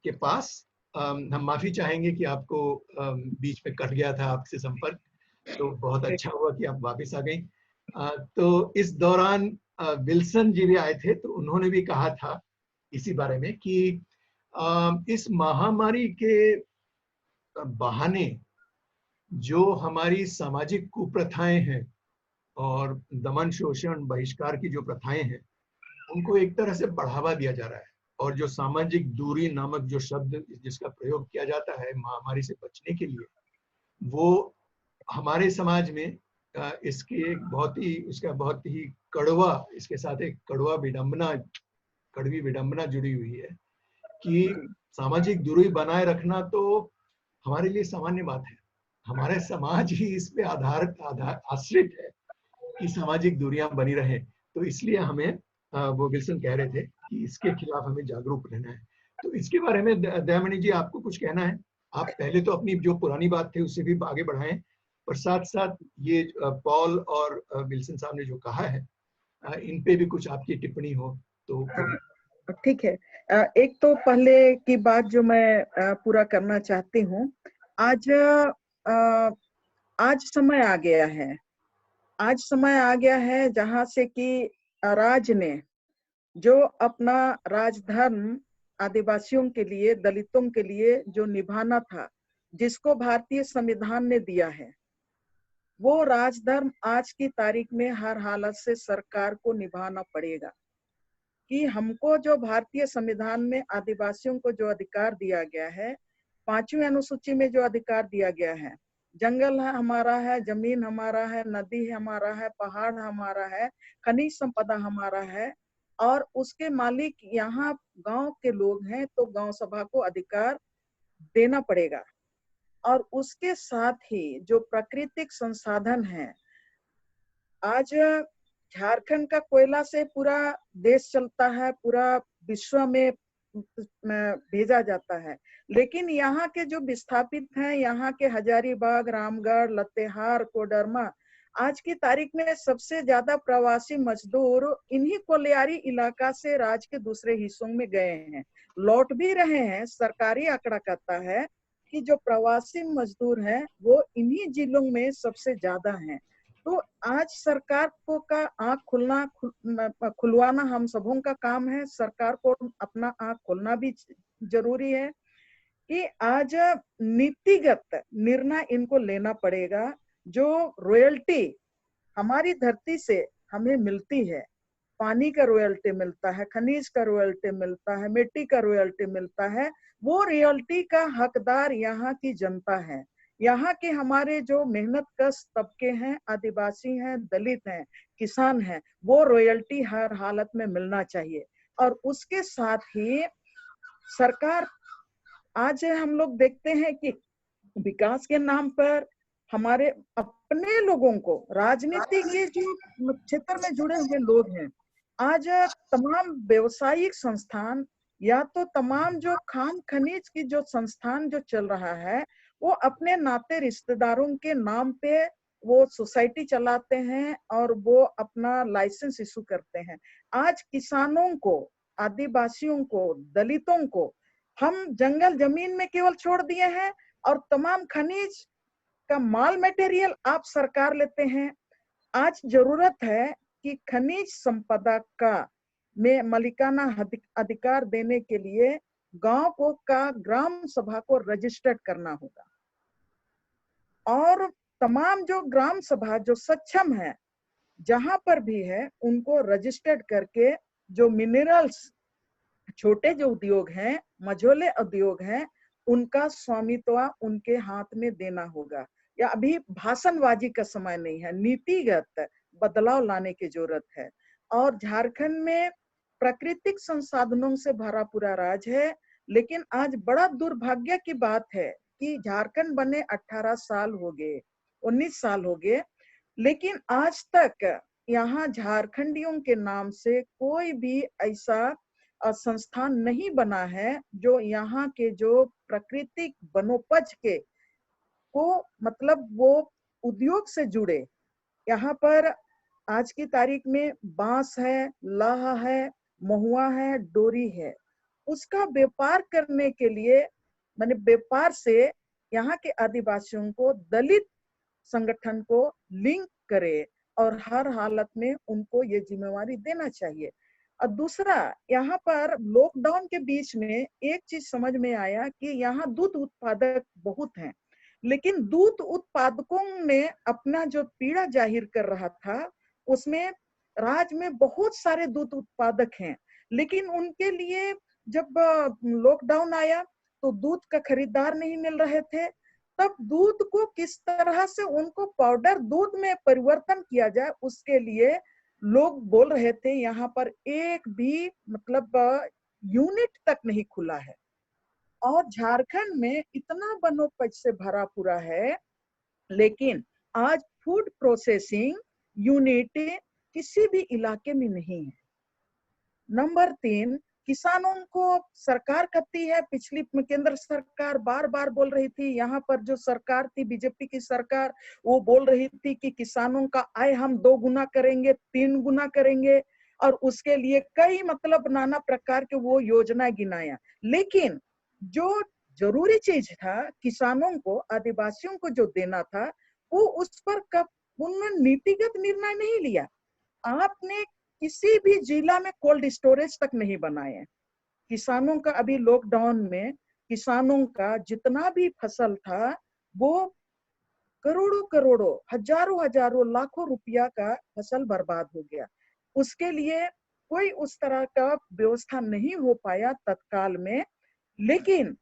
के पास, हम माफी चाहेंगे कि आपको बीच में कट गया था आपसे संपर्क, तो बहुत अच्छा हुआ कि आप वापस आ गई। तो इस दौरान विल्सन जी भी आए थे, तो उन्होंने भी कहा था इसी बारे में कि इस महामारी के बहाने जो हमारी सामाजिक कुप्रथाएं हैं और दमन शोषण बहिष्कार की जो प्रथाएं हैं, उनको एक तरह से बढ़ावा दिया जा रहा है। और जो सामाजिक दूरी नामक जो शब्द जिसका प्रयोग किया जाता है महामारी से बचने के लिए, वो हमारे समाज में इसके इसका बहुत ही कड़वा, इसके साथ एक कड़वी विडंबना जुड़ी हुई है कि सामाजिक दूरी बनाए रखना तो हमारे लिए सामान्य बात है। हमारे समाज ही इस पे आश्रित है कि सामाजिक दूरियां बनी रहे। तो इसलिए हमें वो विल्सन कह रहे थे कि इसके खिलाफ हमें जागरूक रहना है। तो इसके बारे में दयामणि जी आपको कुछ कहना है? आप पहले तो अपनी जो पुरानी बात थी उससे भी आगे बढ़ाएं, और साथ साथ ये पॉल और विल्सन साहब ने जो कहा है इन पे भी कुछ आपकी टिप्पणी हो तो करिए। ठीक है। एक तो पहले की बात जो मैं पूरा करना चाहती हूँ, आज समय आ गया है। आज समय आ गया है जहां से कि राज ने जो अपना राजधर्म आदिवासियों के लिए, दलितों के लिए जो निभाना था, जिसको भारतीय संविधान ने दिया है, वो राजधर्म आज की तारीख में हर हालत से सरकार को निभाना पड़ेगा। कि हमको जो भारतीय संविधान में आदिवासियों को जो अधिकार दिया गया है, 5वीं अनुसूची में जो अधिकार दिया गया है, जंगल है हमारा है, जमीन हमारा है, नदी हमारा है, पहाड़ हमारा है, खनिज संपदा हमारा है, और उसके मालिक यहाँ गांव के लोग हैं, तो गांव सभा को अधिकार देना पड़ेगा। और उसके साथ ही जो प्राकृतिक संसाधन है, आज झारखंड का कोयला से पूरा देश चलता है, पूरा विश्व में भेजा जाता है, लेकिन यहाँ के जो विस्थापित हैं, यहाँ के हजारीबाग, रामगढ़, लतेहार, कोडरमा, आज की तारीख में सबसे ज्यादा प्रवासी मजदूर इन्हीं कोलियारी इलाका से राज्य के दूसरे हिस्सों में गए हैं, लौट भी रहे हैं। सरकारी आंकड़ा कहता है कि जो प्रवासी मजदूर हैं वो इन्हीं जिलों में सबसे ज्यादा हैं। तो आज सरकार को का आंख खुलवाना हम सबों का काम है। सरकार को अपना आंख खोलना भी जरूरी है कि आज नीतिगत निर्णय इनको लेना पड़ेगा। जो रॉयल्टी हमारी धरती से हमें मिलती है, पानी का रॉयल्टी मिलता है, खनिज का रॉयल्टी मिलता है, मिट्टी का रॉयल्टी मिलता है, वो रॉयल्टी का हकदार यहाँ की जनता है। यहाँ के हमारे जो मेहनत कश तबके हैं, आदिवासी हैं, दलित हैं, किसान हैं, वो रॉयल्टी हर हालत में मिलना चाहिए। और उसके साथ ही सरकार, आज हम लोग देखते हैं कि विकास के नाम पर हमारे अपने लोगों को, राजनीति के जो क्षेत्र में जुड़े हुए लोग हैं, आज तमाम व्यवसायिक संस्थान या तो तमाम जो खान खनिज की जो संस्थान जो चल रहा है, वो अपने नाते रिश्तेदारों के नाम पे वो सोसाइटी चलाते हैं और वो अपना लाइसेंस इशू करते हैं। आज किसानों को, आदिवासियों को, दलितों को हम जंगल जमीन में केवल छोड़ दिए हैं, और तमाम खनिज का माल मटेरियल आप सरकार लेते हैं। आज जरूरत है कि खनिज संपदा का में मालिकाना अधिकार देने के लिए गांव को का ग्राम सभा को रजिस्टर्ड करना होगा, और तमाम जो ग्राम सभा जो सक्षम है जहां पर भी है, उनको रजिस्टर्ड करके जो मिनरल्स, छोटे जो उद्योग हैं, मझोले उद्योग हैं, उनका स्वामित्व उनके हाथ में देना होगा। या अभी भाषणबाजी का समय नहीं है, नीतिगत बदलाव लाने की जरूरत है। और झारखंड में प्राकृतिक संसाधनों से भरा पूरा राज्य है, लेकिन आज बड़ा दुर्भाग्य की बात है कि झारखंड बने 18 साल हो गए, 19 साल हो गए, लेकिन आज तक यहाँ झारखंडियों के नाम से कोई भी ऐसा संस्थान नहीं बना है जो यहाँ के जो प्राकृतिक वनोपज के को मतलब वो उद्योग से जुड़े। यहाँ पर आज की तारीख में बांस है, लाह है, महुआ है, डोरी है, उसका व्यापार करने के लिए माने व्यापार से यहाँ के आदिवासियों को दलित संगठन को लिंक करे और हर हालत में उनको ये जिम्मेवारी देना चाहिए। और दूसरा, यहाँ पर लॉकडाउन के बीच में एक चीज समझ में आया कि यहाँ दूध उत्पादक बहुत हैं, लेकिन दूध उत्पादकों ने अपना जो पीड़ा जाहिर कर रहा था, उसमें राज्य में बहुत सारे दूध उत्पादक हैं, लेकिन उनके लिए जब लॉकडाउन आया तो दूध का खरीदार नहीं मिल रहे थे। तब दूध को किस तरह से उनको पाउडर दूध में परिवर्तन किया जाए, उसके लिए लोग बोल रहे थे। यहाँ पर एक भी मतलब यूनिट तक नहीं खुला है, और झारखंड में इतना बनोपज से भरा पूरा है, लेकिन आज फूड प्रोसेसिंग यूनिट किसी भी इलाके में नहीं है। नंबर 3, किसानों को सरकार कहती है, पिछली केंद्र सरकार बार बार बोल रही थी, यहाँ पर जो सरकार थी बीजेपी की सरकार, वो बोल रही थी कि किसानों का आय हम 2 गुना करेंगे, 3 गुना करेंगे, और उसके लिए कई मतलब नाना प्रकार के वो योजना गिनाया। लेकिन जो जरूरी चीज था किसानों को, आदिवासियों को जो देना था, वो उस पर कब उन्होंने नीतिगत निर्णय नहीं लिया। आपने किसी भी जिला में कोल्ड स्टोरेज तक नहीं बनाए। किसानों का अभी लॉकडाउन में किसानों का जितना भी फसल था वो करोड़ों करोड़ों, हजारों हजारों, लाखों रुपया का फसल बर्बाद हो गया। उसके लिए कोई उस तरह का व्यवस्था नहीं हो पाया तत्काल में। लेकिन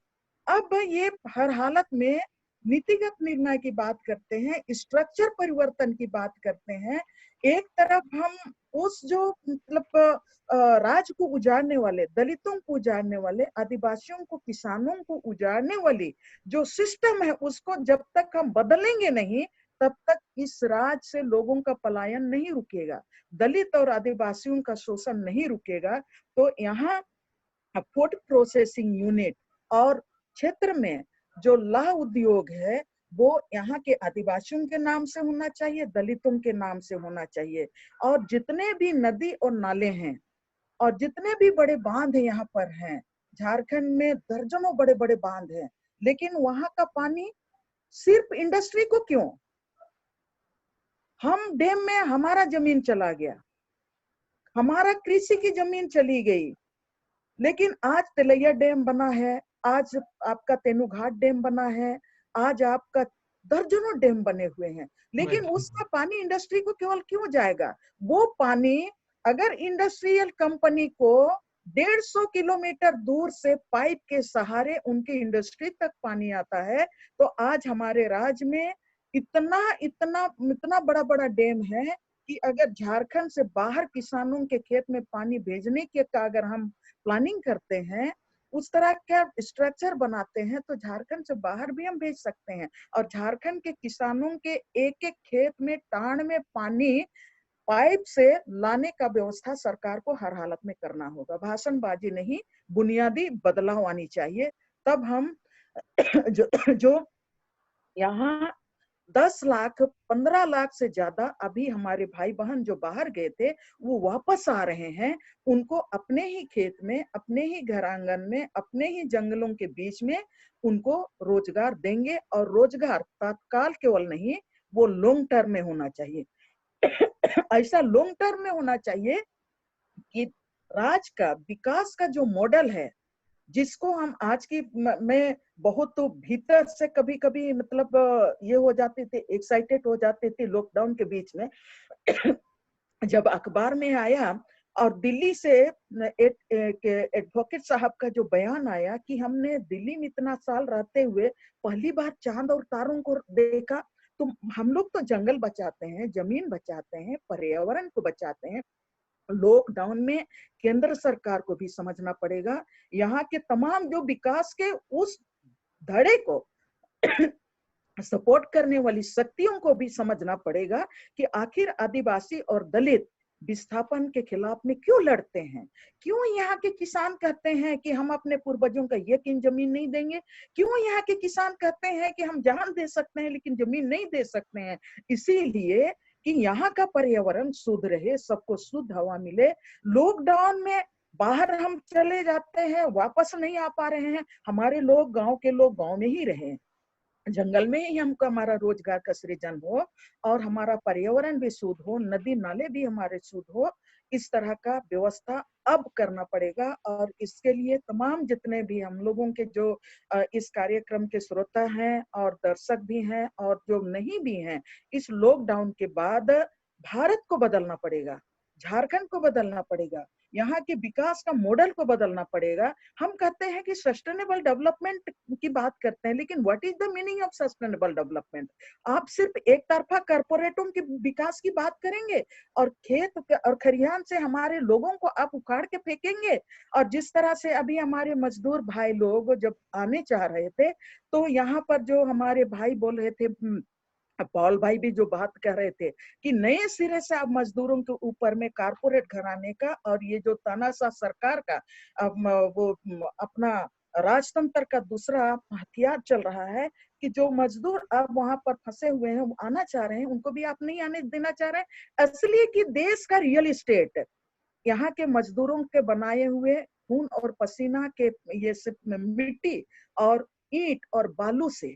अब ये हर हालत में नीतिगत निर्णय की बात करते हैं, स्ट्रक्चर परिवर्तन की बात करते हैं। एक तरफ हम उस जो मतलब राज्य को उजाड़ने वाले, दलितों को उजाड़ने वाले, आदिवासियों को, किसानों को उजाड़ने वाली जो सिस्टम है, उसको जब तक हम बदलेंगे नहीं, तब तक इस राज्य से लोगों का पलायन नहीं रुकेगा, दलित और आदिवासियों का शोषण नहीं रुकेगा। तो यहाँ फूड प्रोसेसिंग यूनिट और क्षेत्र में जो लौह उद्योग है वो यहाँ के आदिवासियों के नाम से होना चाहिए, दलितों के नाम से होना चाहिए। और जितने भी नदी और नाले हैं और जितने भी बड़े बांध यहाँ पर हैं, झारखंड में दर्जनों बड़े बड़े बांध हैं, लेकिन वहां का पानी सिर्फ इंडस्ट्री को क्यों? हम डैम में हमारा जमीन चला गया, हमारा कृषि की जमीन चली गई, लेकिन आज तिलैया डैम बना है, आज आपका तेनूघाट डैम बना है, आज आपका दर्जनों डैम बने हुए हैं, लेकिन उसका पानी इंडस्ट्री को केवल क्यों जाएगा? वो पानी अगर इंडस्ट्रियल कंपनी को 150 किलोमीटर दूर से पाइप के सहारे उनकी इंडस्ट्री तक पानी आता है, तो आज हमारे राज्य में इतना इतना इतना बड़ा बड़ा डैम है कि अगर झारखंड से बाहर किसानों के खेत में पानी भेजने के का अगर हम प्लानिंग करते हैं, उस तरह का स्ट्रक्चर बनाते हैं, तो झारखंड से बाहर भी हम भेज सकते हैं। और झारखंड के किसानों के एक एक खेत में टाण में पानी पाइप से लाने का व्यवस्था सरकार को हर हालत में करना होगा। भाषणबाजी नहीं, बुनियादी बदलाव आनी चाहिए। तब हम जो यहाँ 10 लाख 15 लाख से ज्यादा अभी हमारे भाई बहन जो बाहर गए थे वो वापस आ रहे हैं, उनको अपने ही खेत में, अपने ही घर आंगन में, अपने ही जंगलों के बीच में उनको रोजगार देंगे। और रोजगार तत्काल केवल नहीं, वो लॉन्ग टर्म में होना चाहिए। ऐसा लॉन्ग टर्म में होना चाहिए कि राज्य का विकास का जो मॉडल है, जिसको हम आज की मैं बहुत तो भीतर से कभी कभी मतलब ये हो जाते थे, एक्साइटेड हो जाते थे लॉकडाउन के बीच में जब अखबार में आया और दिल्ली से एडवोकेट साहब का जो बयान आया कि हमने दिल्ली में इतना साल रहते हुए पहली बार चांद और तारों को देखा। तो हम लोग तो जंगल बचाते हैं, जमीन बचाते हैं, पर्यावरण को बचाते हैं। लॉकडाउन में केंद्र सरकार को भी समझना पड़ेगा, यहाँ के तमाम जो विकास के उस धड़े को सपोर्ट करने वाली शक्तियों को भी समझना पड़ेगा कि आखिर आदिवासी और दलित विस्थापन के खिलाफ में क्यों लड़ते हैं। क्यों यहाँ के किसान कहते हैं कि हम अपने पूर्वजों का ये किन जमीन नहीं देंगे? क्यों यहाँ के किसान कहते हैं कि हम जान दे सकते हैं लेकिन जमीन नहीं दे सकते हैं? इसीलिए कि यहाँ का पर्यावरण शुद्ध रहे, सबको शुद्ध हवा मिले। लॉकडाउन में बाहर हम चले जाते हैं, वापस नहीं आ पा रहे हैं। हमारे लोग, गांव के लोग गांव में ही रहे, जंगल में ही हमको हमारा रोजगार का सृजन हो और हमारा पर्यावरण भी शुद्ध हो, नदी नाले भी हमारे शुद्ध हो। इस तरह का व्यवस्था अब करना पड़ेगा और इसके लिए तमाम जितने भी हम लोगों के जो इस कार्यक्रम के श्रोता हैं और दर्शक भी हैं और जो नहीं भी हैं, इस लॉकडाउन के बाद भारत को बदलना पड़ेगा, झारखंड को बदलना पड़ेगा, यहाँ के विकास का मॉडल को बदलना पड़ेगा। हम कहते हैं कि सस्टेनेबल डेवलपमेंट की बात करते हैं, लेकिन what is the meaning of sustainable development? आप सिर्फ एक तरफा कॉर्पोरेटों के विकास की बात करेंगे और खेत और खरियान से हमारे लोगों को आप उखाड़ के फेंकेंगे। और जिस तरह से अभी हमारे मजदूर भाई लोग जब आने चाह रहे थे, तो यहाँ पर जो हमारे भाई बोल रहे थे, पॉल भाई भी जो बात कह रहे थे कि नए सिरे से अब मजदूरों के ऊपर में कारपोरेट घराने का और ये जो तानाशाह सरकार का वो अपना राजतंत्र का दूसरा हथियार चल रहा है कि जो मजदूर अब वहां पर फंसे हुए हैं, वो आना चाह रहे हैं, उनको भी आप नहीं आने देना चाह रहे हैं। इसलिए कि देश का रियल एस्टेट यहाँ के मजदूरों के बनाए हुए खून और पसीना के, ये सिर्फ मिट्टी और ईंट और बालू से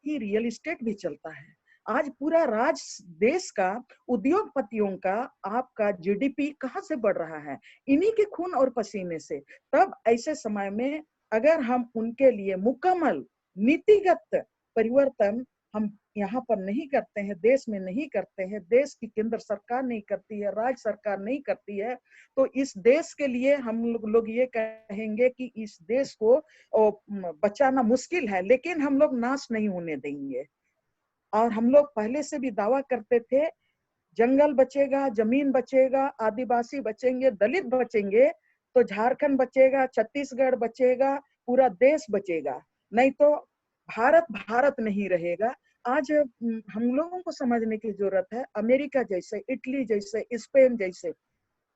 ही रियल एस्टेट भी चलता है। आज पूरा देश का, उद्योगपतियों का, आपका जीडीपी कहाँ से बढ़ रहा है? इन्हीं के खून और पसीने से। तब ऐसे समय में अगर हम उनके लिए मुकम्मल नीतिगत परिवर्तन हम यहाँ पर नहीं करते हैं, देश में नहीं करते हैं, देश की केंद्र सरकार नहीं करती है, राज्य सरकार नहीं करती है, तो इस देश के लिए हम लोग ये कहेंगे कि इस देश को बचाना मुश्किल है, लेकिन हम लोग नाश नहीं होने देंगे। और हम लोग पहले से भी दावा करते थे, जंगल बचेगा, जमीन बचेगा, आदिवासी बचेंगे, दलित बचेंगे तो झारखंड बचेगा, छत्तीसगढ़ बचेगा, पूरा देश बचेगा, नहीं तो भारत भारत नहीं रहेगा। आज हम लोगों को समझने की जरूरत है, अमेरिका जैसे, इटली जैसे, स्पेन जैसे,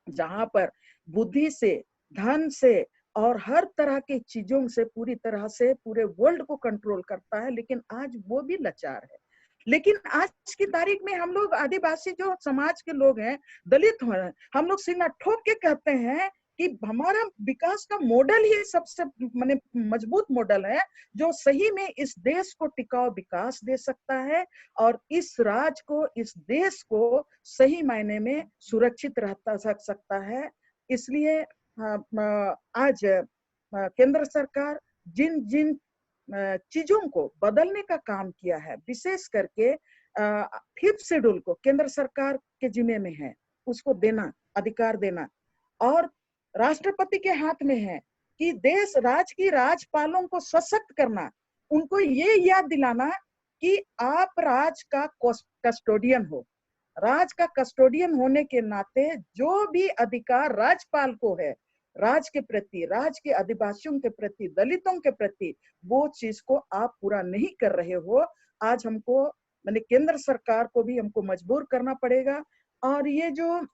जहां पर बुद्धि से, धन से और हर तरह की चीजों से पूरी तरह से पूरे वर्ल्ड को कंट्रोल करता है, लेकिन आज वो भी लाचार है। लेकिन आज की तारीख में हम लोग आदिवासी जो समाज के लोग हैं, दलित हैं, हम लोग सीना ठोक के कहते हैं कि हमारा विकास का मॉडल ही सबसे माने मजबूत मॉडल है, जो सही में इस देश को टिकाऊ विकास दे सकता है और इस राज्य को, इस देश को सही मायने में सुरक्षित रहता सकता है। इसलिए आज केंद्र सरकार जिन जिन चीजों को बदलने का काम किया है, विशेष करके 5th शेड्यूल को केंद्र सरकार के जिम्मे में है, उसको देना, अधिकार देना, और राष्ट्रपति के हाथ में है कि देश राज्य की राज्यपालों को सशक्त करना, उनको ये याद दिलाना कि आप राज्य का कस्टोडियन हो। राज्य का कस्टोडियन होने के नाते जो भी अधिकार राज्यपाल को है राज्य के प्रति, राज्य के आदिवासियों के प्रति, दलितों के प्रति, वो चीज को आप पूरा नहीं कर रहे हो। आज हमको माने केंद्र सरकार को भी हमको मजबूर करना पड़ेगा। और ये जो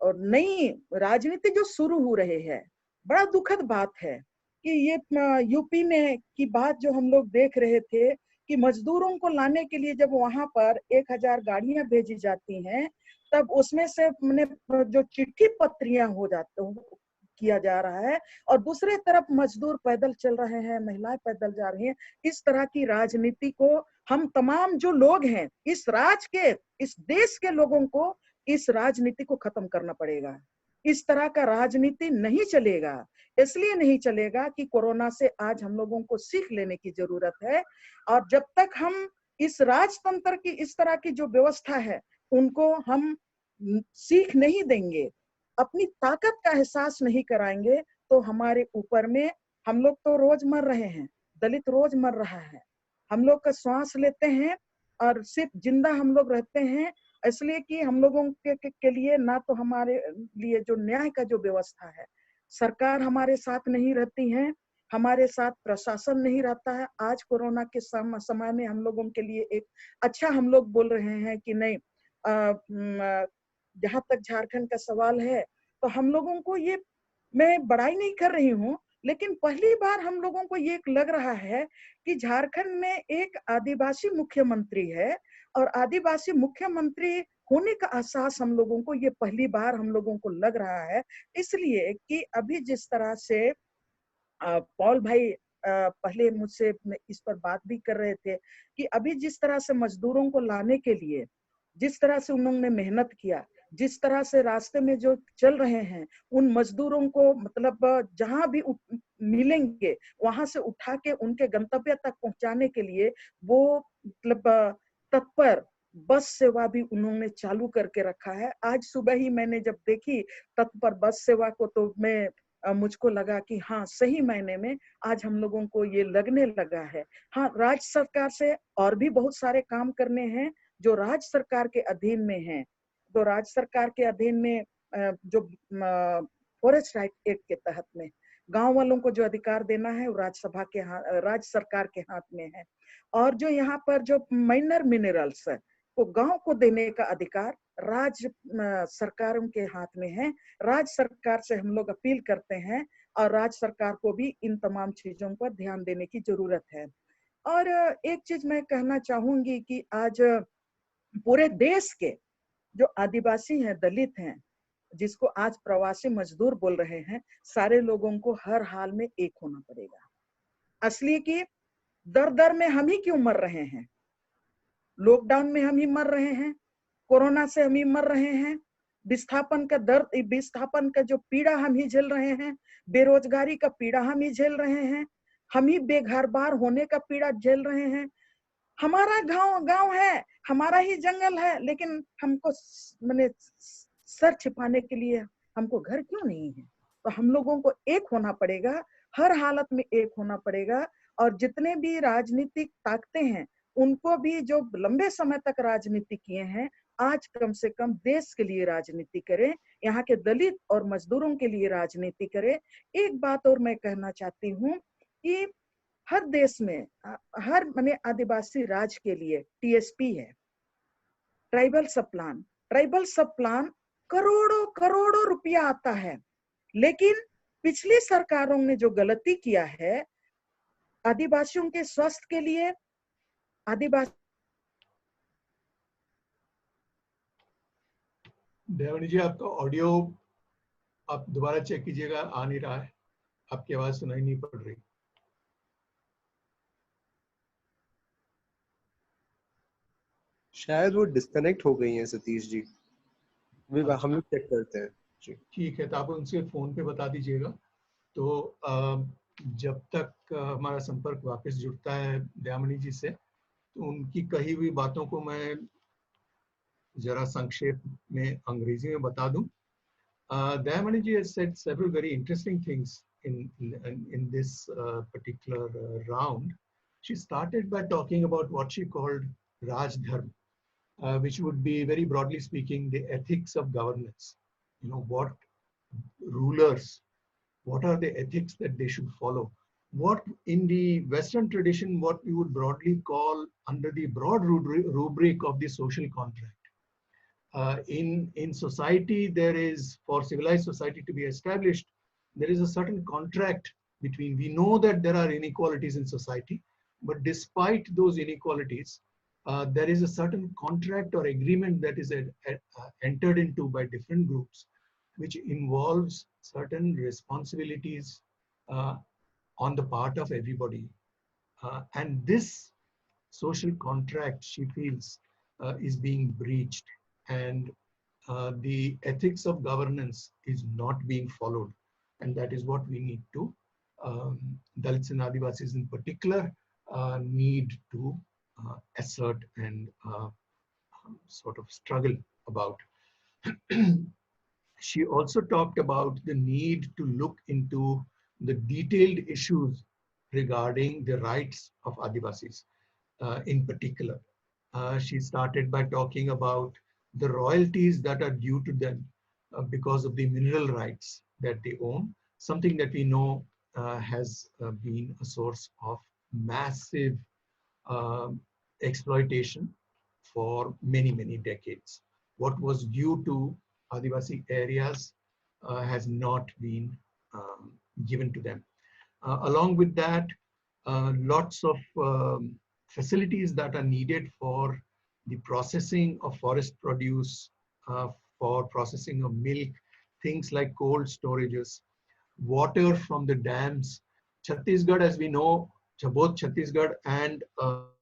नई राजनीति जो शुरू हो रहे हैं, बड़ा दुखद बात है कि ये यूपी में की बात जो हम लोग देख रहे थे कि मजदूरों को लाने के लिए जब वहां पर 1000 गाड़ियां भेजी जाती हैं, तब उसमें से मैंने जो चिट्ठी पत्रियां हो जाते किया जा रहा है और दूसरे तरफ मजदूर पैदल चल रहे हैं, महिलाएं पैदल जा रही हैं। इस तरह की राजनीति को हम तमाम जो लोग हैं, इस राज्य के, इस देश के लोगों को इस राजनीति को खत्म करना पड़ेगा। इस तरह का राजनीति नहीं चलेगा। इसलिए नहीं चलेगा कि कोरोना से आज हम लोगों को सीख लेने की जरूरत है, और जब तक हम इस राजतंत्र की इस तरह की जो व्यवस्था है उनको हम सीख नहीं देंगे, अपनी ताकत का एहसास नहीं कराएंगे, तो हमारे ऊपर में हम लोग तो रोज मर रहे हैं, दलित रोज मर रहा है, हम लोग का श्वास लेते हैं और सिर्फ जिंदा हम लोग रहते हैं इसलिए कि हम लोगों के लिए ना तो हमारे लिए जो न्याय का जो व्यवस्था है, सरकार हमारे साथ नहीं रहती है, हमारे साथ प्रशासन नहीं रहता है। आज कोरोना के समय में हम लोगों के लिए एक अच्छा हम लोग बोल रहे हैं कि नहीं, जहां तक झारखंड का सवाल है तो हम लोगों को ये, मैं बड़ाई नहीं कर रही हूँ, लेकिन पहली बार हम लोगों को ये लग रहा है कि झारखंड में एक आदिवासी मुख्यमंत्री है, और आदिवासी मुख्यमंत्री होने का एहसास हम लोगों को ये पहली बार हम लोगों को लग रहा है, इसलिए कि अभी जिस तरह से पॉल भाई पहले मुझसे इस पर बात भी कर रहे थे कि अभी जिस तरह से मजदूरों को लाने के लिए जिस तरह से उन्होंने मेहनत किया, जिस तरह से रास्ते में जो चल रहे हैं, उन मजदूरों को मतलब जहां भी मिलेंगे वहां से उठा के उनके गंतव्य तक पहुंचाने के लिए वो मतलब तत्पर बस सेवा भी उन्होंने चालू करके रखा है। आज सुबह ही मैंने जब देखी तत्पर बस सेवा को तो मैं मुझको लगा कि हाँ, सही मायने में आज हम लोगों को ये लगने लगा है। हाँ, राज्य सरकार से और भी बहुत सारे काम करने हैं जो राज्य सरकार के अधीन में हैं। तो राज्य सरकार के अधीन में जो फॉरेस्ट राइट एक्ट के तहत में गांव वालों को जो अधिकार देना है वो राज्य सरकार के हाथ में है। और जो यहाँ पर जो माइनर मिनरल्स है वो गांव को देने का अधिकार राज्य सरकारों के हाथ में है। राज्य सरकार से हम लोग अपील करते हैं और राज्य सरकार को भी इन तमाम चीजों पर ध्यान देने की जरूरत है। और एक चीज मैं कहना चाहूंगी कि आज पूरे देश के जो आदिवासी हैं, दलित हैं, जिसको आज प्रवासी मजदूर बोल रहे हैं, सारे लोगों को हर हाल में एक होना पड़ेगा। असली की दर दर में हम ही क्यों मर रहे हैं? लॉकडाउन में हम ही मर रहे हैं, कोरोना से हम ही मर रहे हैं, विस्थापन का दर्द, विस्थापन का जो पीड़ा हम ही झेल रहे हैं, बेरोजगारी का पीड़ा हम ही झेल रहे हैं, हम ही बेघर बार होने का पीड़ा झेल रहे हैं। हमारा गांव है, हमारा ही जंगल है, लेकिन हमको मैंने सर छिपाने के लिए हमको घर क्यों नहीं है? तो हम लोगों को एक होना पड़ेगा, हर हालत में एक होना पड़ेगा। और जितने भी राजनीतिक ताकतें हैं उनको भी, जो लंबे समय तक राजनीति किए हैं, आज कम से कम देश के लिए राजनीति करें, यहाँ के दलित और मजदूरों के लिए राजनीति करें। एक बात और मैं कहना चाहती हूँ कि हर देश में हर माने आदिवासी राज्य के लिए टीएसपी है, ट्राइबल सब प्लान करोड़ों करोड़ों रुपया आता है। लेकिन पिछली सरकारों ने जो गलती किया है आदिवासियों के स्वास्थ्य के लिए, आदिवासी देवनी जी, आपका ऑडियो आप दोबारा चेक कीजिएगा, आ नहीं रहा है, आपकी आवाज सुनाई नहीं पड़ रही। शायद वो डिस्कनेक्ट हो गई हैं सतीश जी, हम लोग चेक करते हैं जी। ठीक है, तो आप उनसे फोन पे बता दीजिएगा। तो जब तक हमारा संपर्क वापस जुड़ता है दयामणि जी से, तो उनकी कही हुई बातों को मैं जरा संक्षेप में अंग्रेजी में बता दूं। Dayamani ji has said several very interesting things in this particular round. She started by talking about what she called Raj Dharma, which would be, very broadly speaking, the ethics of governance. You know, what rulers, what are the ethics that they should follow? What in the Western tradition, what we would broadly call under the broad rubric of the social contract. In society, there is, for civilized society to be established, there is a certain contract between, we know that there are inequalities in society, but despite those inequalities, there is a certain contract or agreement that is entered into by different groups, which involves certain responsibilities on the part of everybody. And this social contract, she feels, is being breached, and the ethics of governance is not being followed. And that is what we need to, Dalits and Adivasis in particular, need to assert and sort of struggle about. She also talked about the need to look into the detailed issues regarding the rights of Adivasis in particular. She started by talking about the royalties that are due to them because of the mineral rights that they own, something that we know has been a source of massive exploitation for many, many decades. What was due to Adivasi areas has not been given to them. Along with that, lots of facilities that are needed for the processing of forest produce for processing of milk, things like cold storages, water from the dams. Chhattisgarh, as we know, both Chhattisgarh and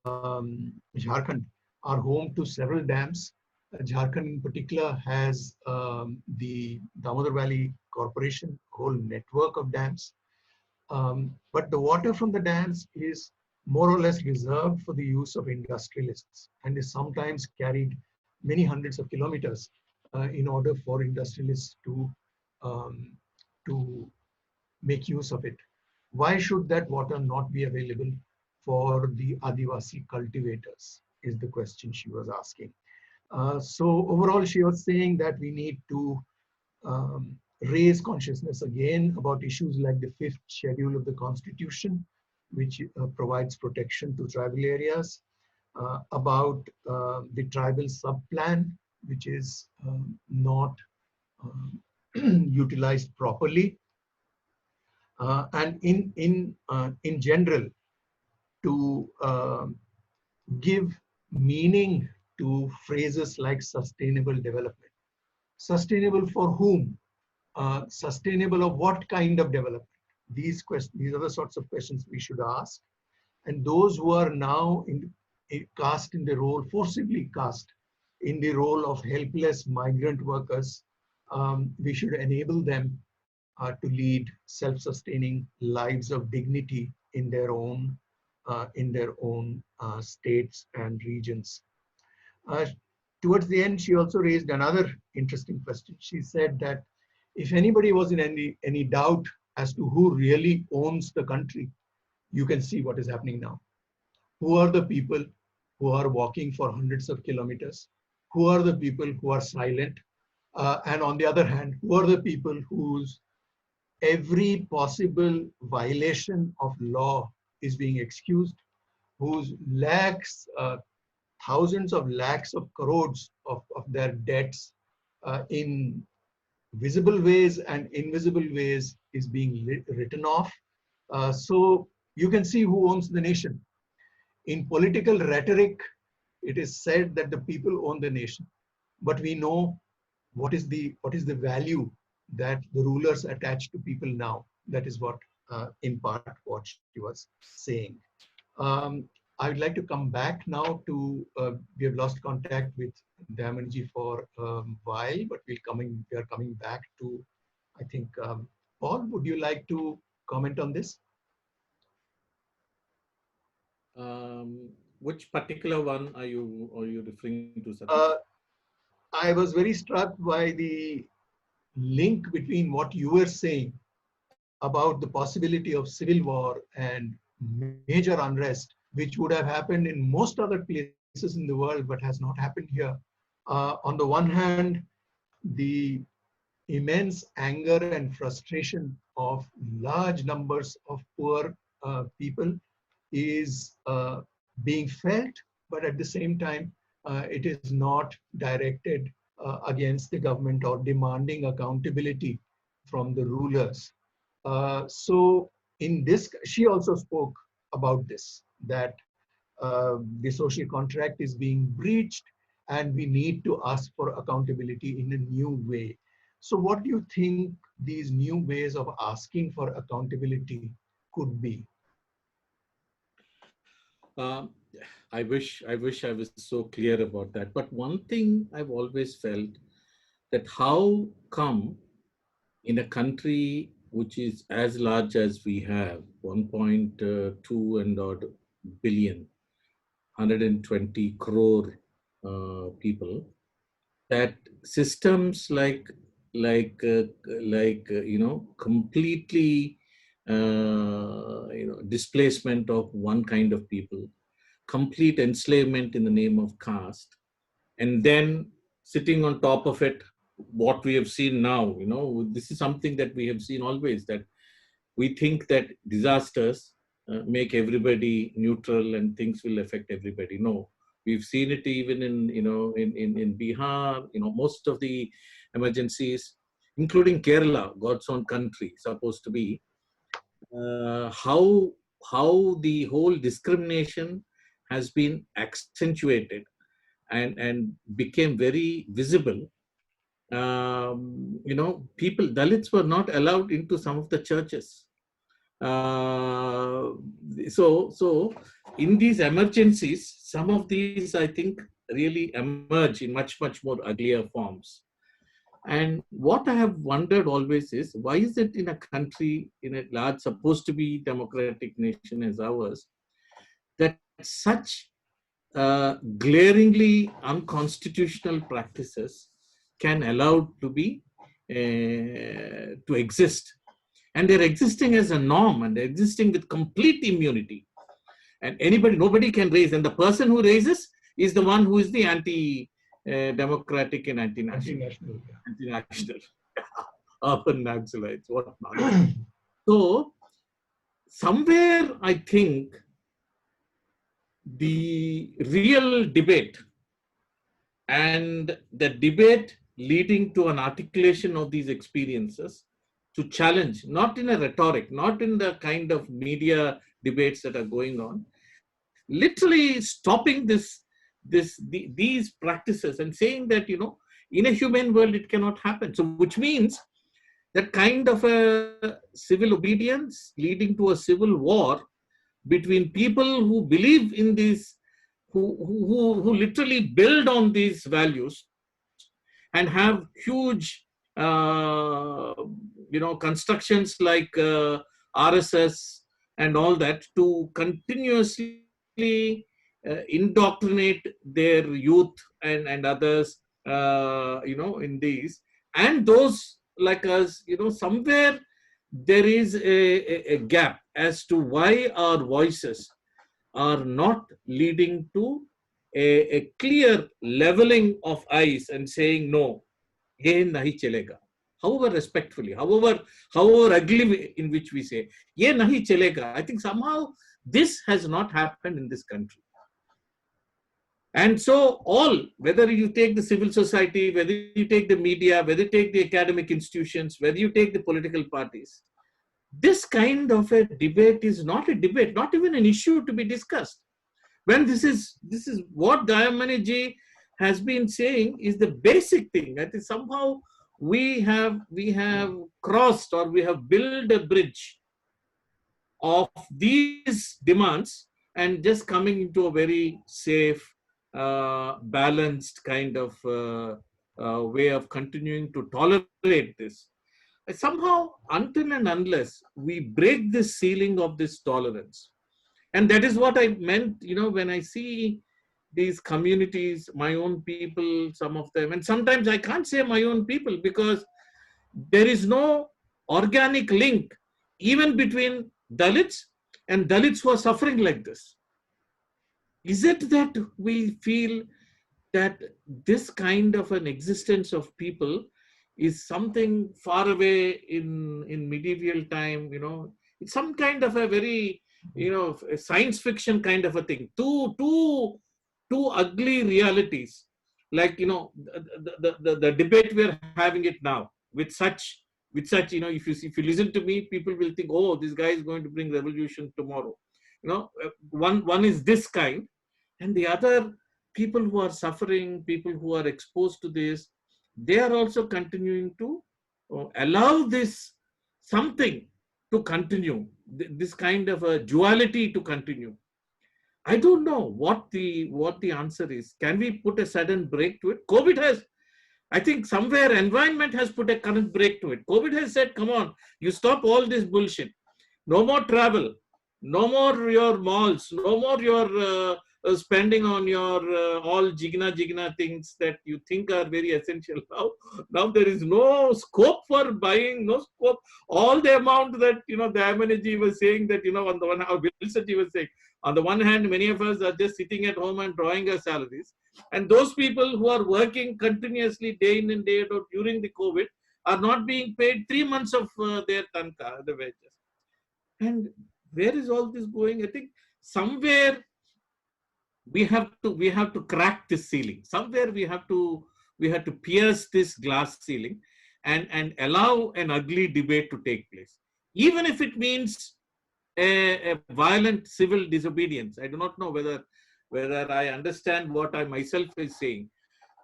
Jharkhand are home to several dams. Jharkhand in particular has the Damodar Valley Corporation, whole network of dams. But the water from the dams is more or less reserved for the use of industrialists and is sometimes carried many hundreds of kilometers in order for industrialists um, to make use of it. Why should that water not be available for the Adivasi cultivators is the question she was asking. So overall, she was saying that we need to raise consciousness again about issues like the 5th schedule of the Constitution, which provides protection to tribal areas, about the tribal sub-plan, which is not utilized properly, and in general, to give meaning to phrases like sustainable development. Sustainable for whom? Sustainable of what kind of development? These are the sorts of questions we should ask. And those who are now cast in the role, forcibly cast in the role of helpless migrant workers, we should enable them to lead self-sustaining lives of dignity in their own states and regions. Towards the end, she also raised another interesting question. She said that if anybody was in any doubt as to who really owns the country, you can see what is happening now. Who are the people who are walking for hundreds of kilometers? Who are the people who are silent? And on the other hand, who are the people whose every possible violation of law is being excused, whose thousands of lakhs of crores of their debts in visible ways and invisible ways is being written off. So you can see who owns the nation. In political rhetoric, it is said that the people own the nation, but we know what is the value that the rulers attach to people now. That is what, in part, what she was saying. I would like to come back now to, we have lost contact with Dayamanji for a while, but we are coming back to, I think, Paul, would you like to comment on this? Which particular one are you referring to, Satish? I was very struck by the link between what you were saying about the possibility of civil war and major unrest, which would have happened in most other places in the world, but has not happened here. On the one hand, the immense anger and frustration of large numbers of poor people is being felt, but at the same time, it is not directed against the government or demanding accountability from the rulers. So in this, she also spoke about this, that the social contract is being breached and we need to ask for accountability in a new way. So what do you think these new ways of asking for accountability could be? I wish I was so clear about that. But one thing I've always felt, that how come in a country which is as large as we have, 1.2 and odd billion, 120 crore people, that systems like completely displacement of one kind of people, complete enslavement in the name of caste, and then sitting on top of it, what we have seen now, this is something that we have seen always, that we think that disasters make everybody neutral and things will affect everybody. No, we've seen it even in Bihar, most of the emergencies, including Kerala, God's own country, supposed to be, how the whole discrimination has been accentuated, and became very visible, people, Dalits were not allowed into some of the churches. So in these emergencies, some of these, I think, really emerge in much, much more uglier forms. And what I have wondered always is, why is it in a country, in a large, supposed to be democratic nation as ours, that such glaringly unconstitutional practices can allowed to be to exist, and they're existing as a norm, and they're existing with complete immunity, and nobody can raise, and the person who raises is the one who is the anti-democratic and anti-national, urban Naxalites, what not. So somewhere I think the real debate, and the debate leading to an articulation of these experiences, to challenge, not in a rhetoric, not in the kind of media debates that are going on, literally stopping these practices and saying that, in a human world, it cannot happen. So, which means that kind of a civil obedience leading to a civil war between people who believe in these, who literally build on these values and have huge, constructions like RSS and all that, to continuously indoctrinate their youth and others, in these. And those like us, somewhere there is a gap as to why our voices are not leading to a clear leveling of eyes and saying, no, ye nahi chalega. However respectfully, however ugly in which we say, ye nahi chalega. I think somehow this has not happened in this country. And so whether you take the civil society, whether you take the media, whether you take the academic institutions, whether you take the political parties, this kind of a debate is not a debate, not even an issue to be discussed. When this is what Dayamani has been saying is the basic thing. I think somehow we have crossed, or we have built a bridge of these demands and just coming into a very safe, balanced kind of way of continuing to tolerate this. Somehow, until and unless we break this ceiling of this tolerance, and that is what I meant, when I see these communities, my own people, some of them, and sometimes I can't say my own people because there is no organic link even between Dalits and Dalits who are suffering like this. Is it that we feel that this kind of an existence of people is something far away in medieval time? It's some kind of a very, a science fiction kind of a thing. Two ugly realities, like, the debate we're having it now with such, if you listen to me, people will think, oh, this guy is going to bring revolution tomorrow. One is this kind, and the other, people who are suffering, people who are exposed to this, they are also continuing to allow this something to continue, this kind of a duality to continue. I don't know what the answer is. Can we put a sudden break to it? COVID has, I think somewhere environment has put a current break to it. COVID has said, come on, you stop all this bullshit. No more travel, no more your malls, no more your spending on your all jigna things that you think are very essential. Now there is no scope for buying, no scope. All the amount that, Dayamani was saying that, on the one hand, Wilson was saying, on the one hand, many of us are just sitting at home and drawing our salaries. And those people who are working continuously day in and day out during the COVID are not being paid 3 months of their tanka, the wages. And where is all this going? I think somewhere we have to crack this ceiling. Somewhere we have to pierce this glass ceiling and allow an ugly debate to take place, even if it means a violent civil disobedience. I do not know whether whether I understand what I myself is saying.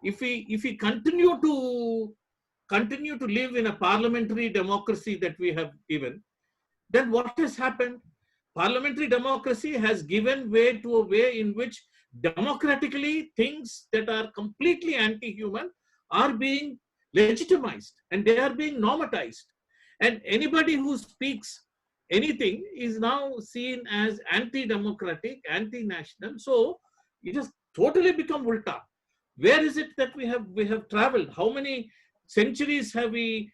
If we continue to live in a parliamentary democracy that we have given, then what has happened? Parliamentary democracy has given way to a way in which democratically things that are completely anti-human are being legitimized and they are being normatized. And anybody who speaks anything is now seen as anti-democratic, anti-national. So it has totally become ulta. Where is it that we have traveled? How many centuries have we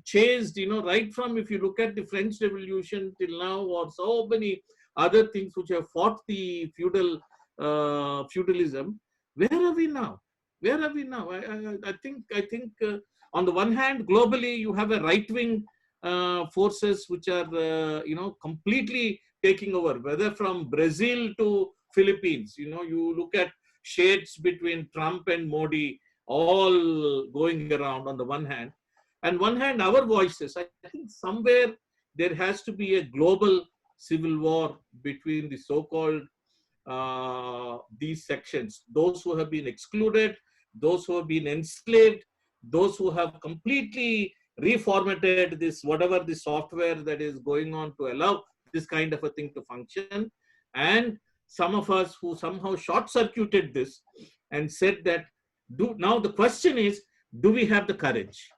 chased, right from, if you look at the French Revolution till now, or so many other things which have fought the feudalism. Where are we now? Where are we now? I think on the one hand, globally, you have a right-wing forces which are, completely taking over, whether from Brazil to Philippines. You look at shades between Trump and Modi all going around on the one hand. And one hand, our voices. I think somewhere there has to be a global civil war between the so-called these sections, those who have been excluded, those who have been enslaved, those who have completely reformatted this, whatever the software that is going on to allow this kind of a thing to function, and some of us who somehow short-circuited this and said that, now the question is, do we have the courage?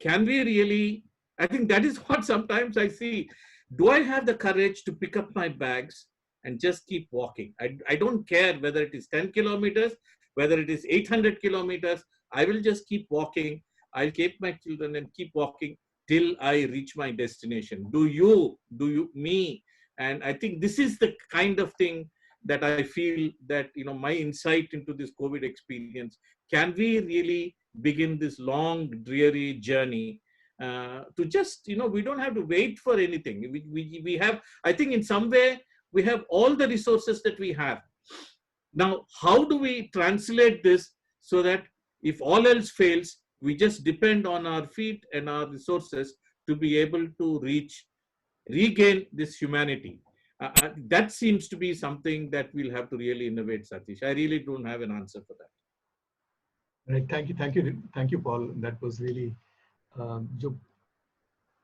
Can we really? I think that is what sometimes I see. Do I have the courage to pick up my bags and just keep walking? I don't care whether it is 10 kilometers, whether it is 800 kilometers. I will just keep walking. I'll keep my children and keep walking till I reach my destination. Do you, me? And I think this is the kind of thing that I feel that, my insight into this COVID experience. Can we really begin this long, dreary journey to just, we don't have to wait for anything. We have, I think in some way, we have all the resources that we have. Now, how do we translate this so that if all else fails, we just depend on our feet and our resources to be able to regain this humanity? That seems to be something that we'll have to really innovate, Satish. I really don't have an answer for that. Right. Thank you, Paul. That was really जो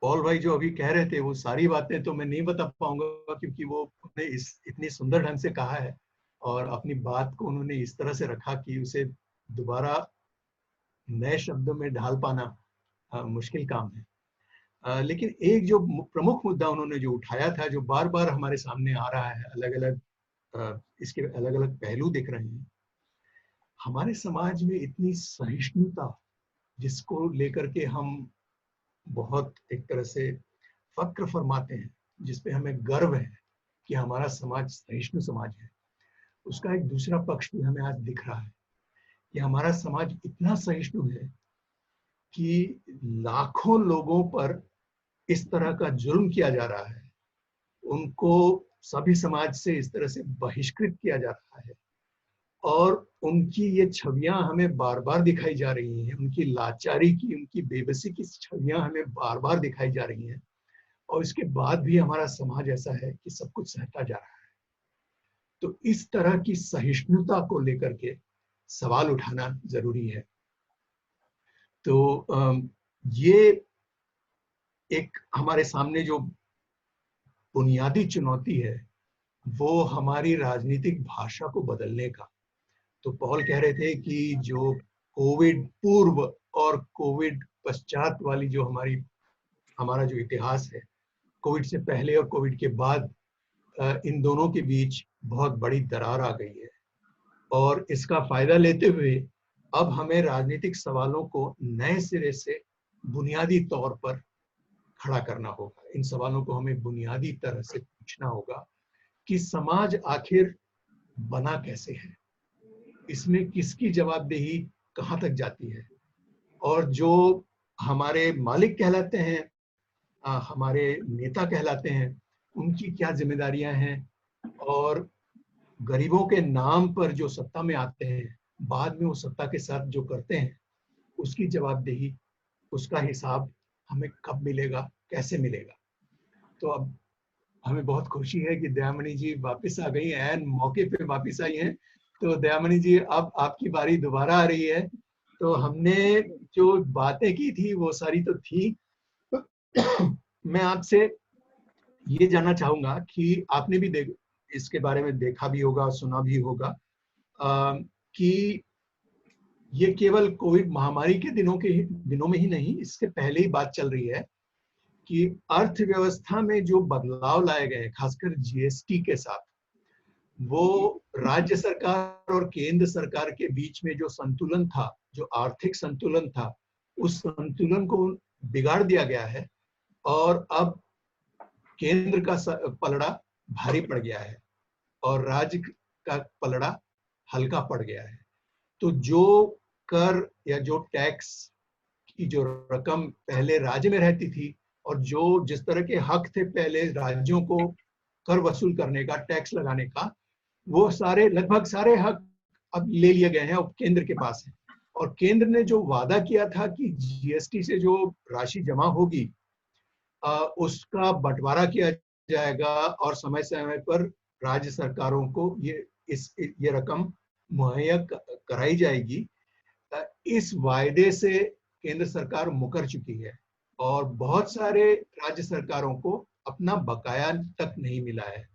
Paul भाई जो अभी कह रहे थे वो सारी बातें तो मैं नहीं बता पाऊंगा क्योंकि वो उन्होंने इतनी सुंदर ढंग से कहा है और अपनी बात को उन्होंने इस तरह से रखा कि उसे दोबारा नए शब्दों में ढाल पाना मुश्किल काम है। लेकिन एक जो प्रमुख मुद्दा उन्होंने जो उठाया था, जो बार बार हमारे सामने आ रहा है, इसके अलग अलग पहलू दिख रहे हैं। हमारे समाज में इतनी सहिष्णुता, जिसको लेकर के हम बहुत एक तरह से फक्र फरमाते हैं, जिसपे हमें गर्व है कि हमारा समाज सहिष्णु समाज है, उसका एक दूसरा पक्ष भी हमें आज दिख रहा है कि हमारा समाज इतना सहिष्णु है कि लाखों लोगों पर इस तरह का जुर्म किया जा रहा है, उनको सभी समाज से इस तरह से बहिष्कृत किया जा रहा है और उनकी ये छवियां हमें बार बार दिखाई जा रही हैं, उनकी लाचारी की, उनकी बेबसी की छवियां हमें बार बार दिखाई जा रही हैं और इसके बाद भी हमारा समाज ऐसा है कि सब कुछ सहता जा रहा है। तो इस तरह की सहिष्णुता को लेकर के सवाल उठाना जरूरी है। तो ये एक हमारे सामने जो बुनियादी चुनौती है वो हमारी राजनीतिक भाषा को बदलने का। तो पॉल कह रहे थे कि जो कोविड पूर्व और कोविड पश्चात वाली जो हमारा जो इतिहास है, कोविड से पहले और कोविड के बाद, इन दोनों के बीच बहुत बड़ी दरार आ गई है और इसका फायदा लेते हुए अब हमें राजनीतिक सवालों को नए सिरे से बुनियादी तौर पर खड़ा करना होगा। इन सवालों को हमें बुनियादी तरह से पूछना होगा कि समाज आखिर बना कैसे है, इसमें किसकी जवाबदेही कहाँ तक जाती है और जो हमारे मालिक कहलाते हैं, हमारे नेता कहलाते हैं, उनकी क्या जिम्मेदारियां हैं और गरीबों के नाम पर जो सत्ता में आते हैं, बाद में वो सत्ता के साथ जो करते हैं, उसकी जवाबदेही, उसका हिसाब हमें कब मिलेगा, कैसे मिलेगा। तो अब हमें बहुत खुशी है कि दयामणि जी वापस आ गई, एन मौके पे वापस आई हैं। तो दयामणि जी, अब आपकी बारी दोबारा आ रही है। तो हमने जो बातें की थी वो सारी तो थी। मैं आपसे ये जानना चाहूंगा कि आपने भी इसके बारे में देखा भी होगा, सुना भी होगा कि ये केवल कोविड महामारी के दिनों में ही नहीं, इससे पहले ही बात चल रही है कि अर्थव्यवस्था में जो बदलाव लाए गए, खासकर जीएसटी के साथ, वो राज्य सरकार और केंद्र सरकार के बीच में जो संतुलन था, जो आर्थिक संतुलन था, उस संतुलन को बिगाड़ दिया गया है। और अब केंद्र का पलड़ा भारी पड़ गया है और राज्य का पलड़ा हल्का पड़ गया है। तो जो कर या जो टैक्स की जो रकम पहले राज्य में रहती थी और जो जिस तरह के हक थे पहले राज्यों को कर वसूल करने का, टैक्स लगाने का, वो सारे लगभग सारे हक अब ले लिए गए हैं, अब केंद्र के पास है। और केंद्र ने जो वादा किया था कि जीएसटी से जो राशि जमा होगी उसका बंटवारा किया जाएगा और समय समय पर राज्य सरकारों को ये रकम मुहैया कराई जाएगी। इस वायदे से केंद्र सरकार मुकर चुकी है और बहुत सारे राज्य सरकारों को अपना बकाया तक नहीं मिला है।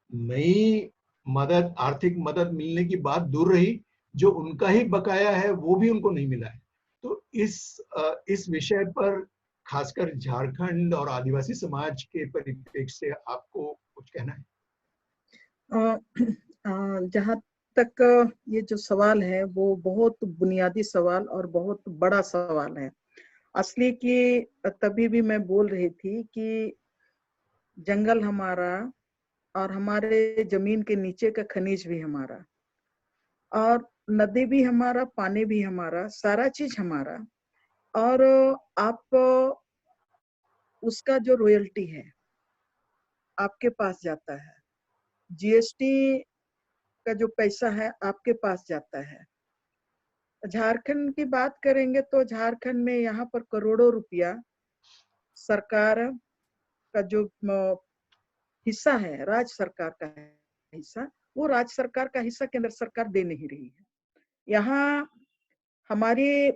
नई मदद, आर्थिक मदद मिलने की बात दूर रही, जो उनका ही बकाया है वो भी उनको नहीं मिला है। तो इस विषय पर खासकर झारखंड और आदिवासी समाज के परिप्रेक्ष्य से आपको कुछ कहना है? जहाँ तक ये जो सवाल है वो बहुत बुनियादी सवाल और बहुत बड़ा सवाल है। असली की तभी भी मैं बोल रही थी कि जंगल हमारा और हमारे जमीन के नीचे का खनिज भी हमारा, और नदी भी हमारा, पानी भी हमारा, सारा चीज हमारा। और आप उसका जो रॉयल्टी है आपके पास जाता है, जीएसटी का जो पैसा है आपके पास जाता है। झारखंड की बात करेंगे तो झारखंड में यहाँ पर करोड़ों रुपया सरकार का जो हिस्सा है, राज्य सरकार का हिस्सा, वो राज्य सरकार का हिस्सा केंद्र सरकार दे नहीं रही है। यहाँ हमारी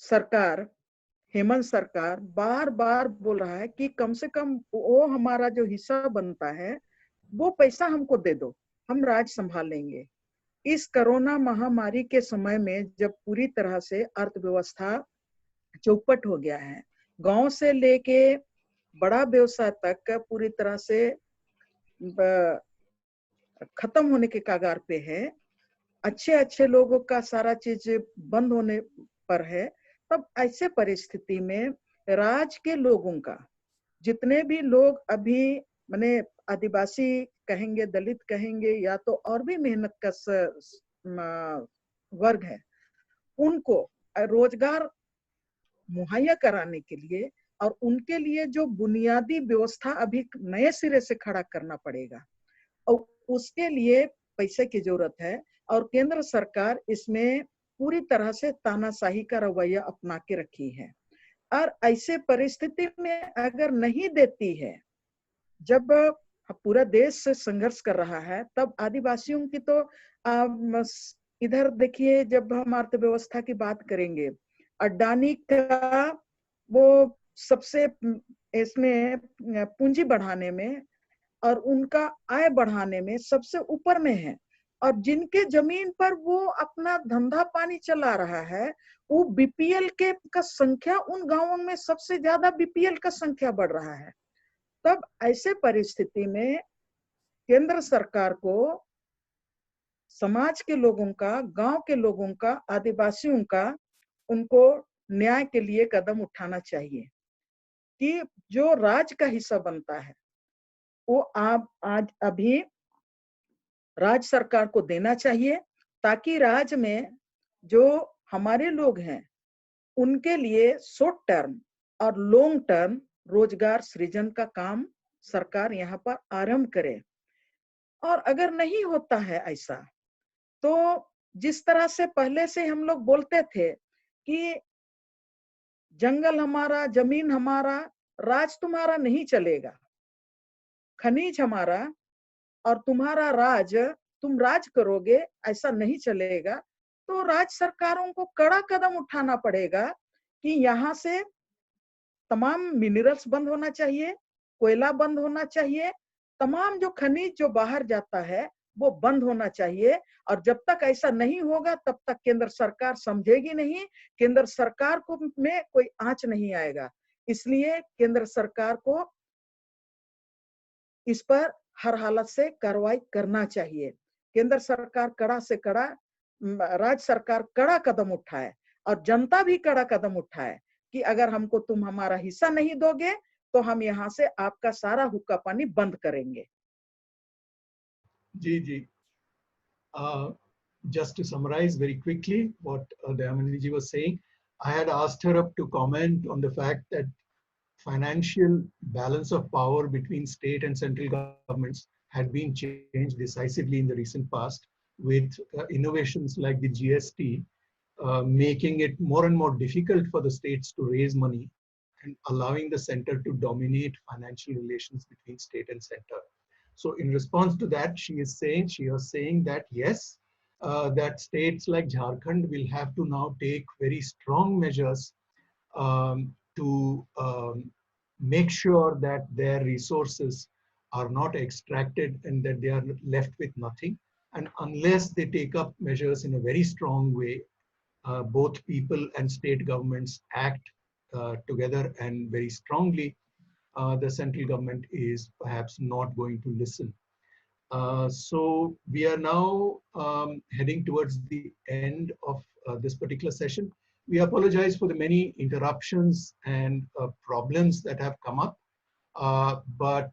सरकार, हेमंत सरकार बार बार बोल रहा है कि कम से कम वो हमारा जो हिस्सा बनता है वो पैसा हमको दे दो, हम राज संभाल लेंगे। इस कोरोना महामारी के समय में जब पूरी तरह से अर्थव्यवस्था चौपट हो गया है, गांव से लेके बड़ा व्यवसाय तक पूरी तरह से खत्म होने के कगार पे है, अच्छे अच्छे लोगों का सारा चीज बंद होने पर है, तब ऐसे परिस्थिति में राज्य के लोगों का, जितने भी लोग अभी माने आदिवासी कहेंगे, दलित कहेंगे, या तो और भी मेहनत का वर्ग है, उनको रोजगार मुहैया कराने के लिए और उनके लिए जो बुनियादी व्यवस्था अभी नए सिरे से खड़ा करना पड़ेगा और उसके लिए पैसे की जरूरत है। और केंद्र सरकार इसमें पूरी तरह से तानाशाही का रवैया अपना के रखी है। और ऐसे परिस्थिति में अगर नहीं देती है, जब पूरा देश से संघर्ष कर रहा है, तब आदिवासियों की तो इधर देखिए, जब हम अर्थव्यवस्था की बात करेंगे, अडानी का वो सबसे इसमें पूंजी बढ़ाने में और उनका आय बढ़ाने में सबसे ऊपर में है, और जिनके जमीन पर वो अपना धंधा पानी चला रहा है, वो बीपीएल के का संख्या, उन गांवों में सबसे ज्यादा बीपीएल का संख्या बढ़ रहा है। तब ऐसे परिस्थिति में केंद्र सरकार को समाज के लोगों का, गांव के लोगों का, आदिवासियों का, उनको न्याय के लिए कदम उठाना चाहिए कि जो राज्य का हिस्सा बनता है वो आप आज अभी राज्य सरकार को देना चाहिए, ताकि राज्य में जो हमारे लोग हैं उनके लिए शॉर्ट टर्म और लॉन्ग टर्म रोजगार सृजन का काम सरकार यहाँ पर आरंभ करे। और अगर नहीं होता है ऐसा, तो जिस तरह से पहले से हम लोग बोलते थे कि जंगल हमारा, जमीन हमारा, राज तुम्हारा नहीं चलेगा, खनिज हमारा और तुम्हारा राज, तुम राज करोगे, ऐसा नहीं चलेगा। तो राज्य सरकारों को कड़ा कदम उठाना पड़ेगा कि यहाँ से तमाम मिनरल्स बंद होना चाहिए, कोयला बंद होना चाहिए, तमाम जो खनिज जो बाहर जाता है वो बंद होना चाहिए। और जब तक ऐसा नहीं होगा तब तक केंद्र सरकार समझेगी नहीं, केंद्र सरकार को में कोई आंच नहीं आएगा। इसलिए केंद्र सरकार को इस पर हर हालत से कार्रवाई करना चाहिए। केंद्र सरकार कड़ा से कड़ा, राज्य सरकार कड़ा कदम उठाए और जनता भी कड़ा कदम उठाए कि अगर हमको तुम हमारा हिस्सा नहीं दोगे तो हम यहाँ से आपका सारा हुक्का पानी बंद करेंगे। जी जी, just to summarize very quickly what Dayamani ji was saying, I had asked her up to comment on the fact that financial balance of power between state and central governments had been changed decisively in the recent past with innovations like the GST, making it more and more difficult for the states to raise money and allowing the center to dominate financial relations between state and center. So in response to that, she was saying that yes, that states like Jharkhand will have to now take very strong measures to make sure that their resources are not extracted and that they are left with nothing. And unless they take up measures in a very strong way, both people and state governments act together and very strongly, the central government is perhaps not going to listen. So we are now heading towards the end of this particular session. We apologize for the many interruptions and problems that have come up, but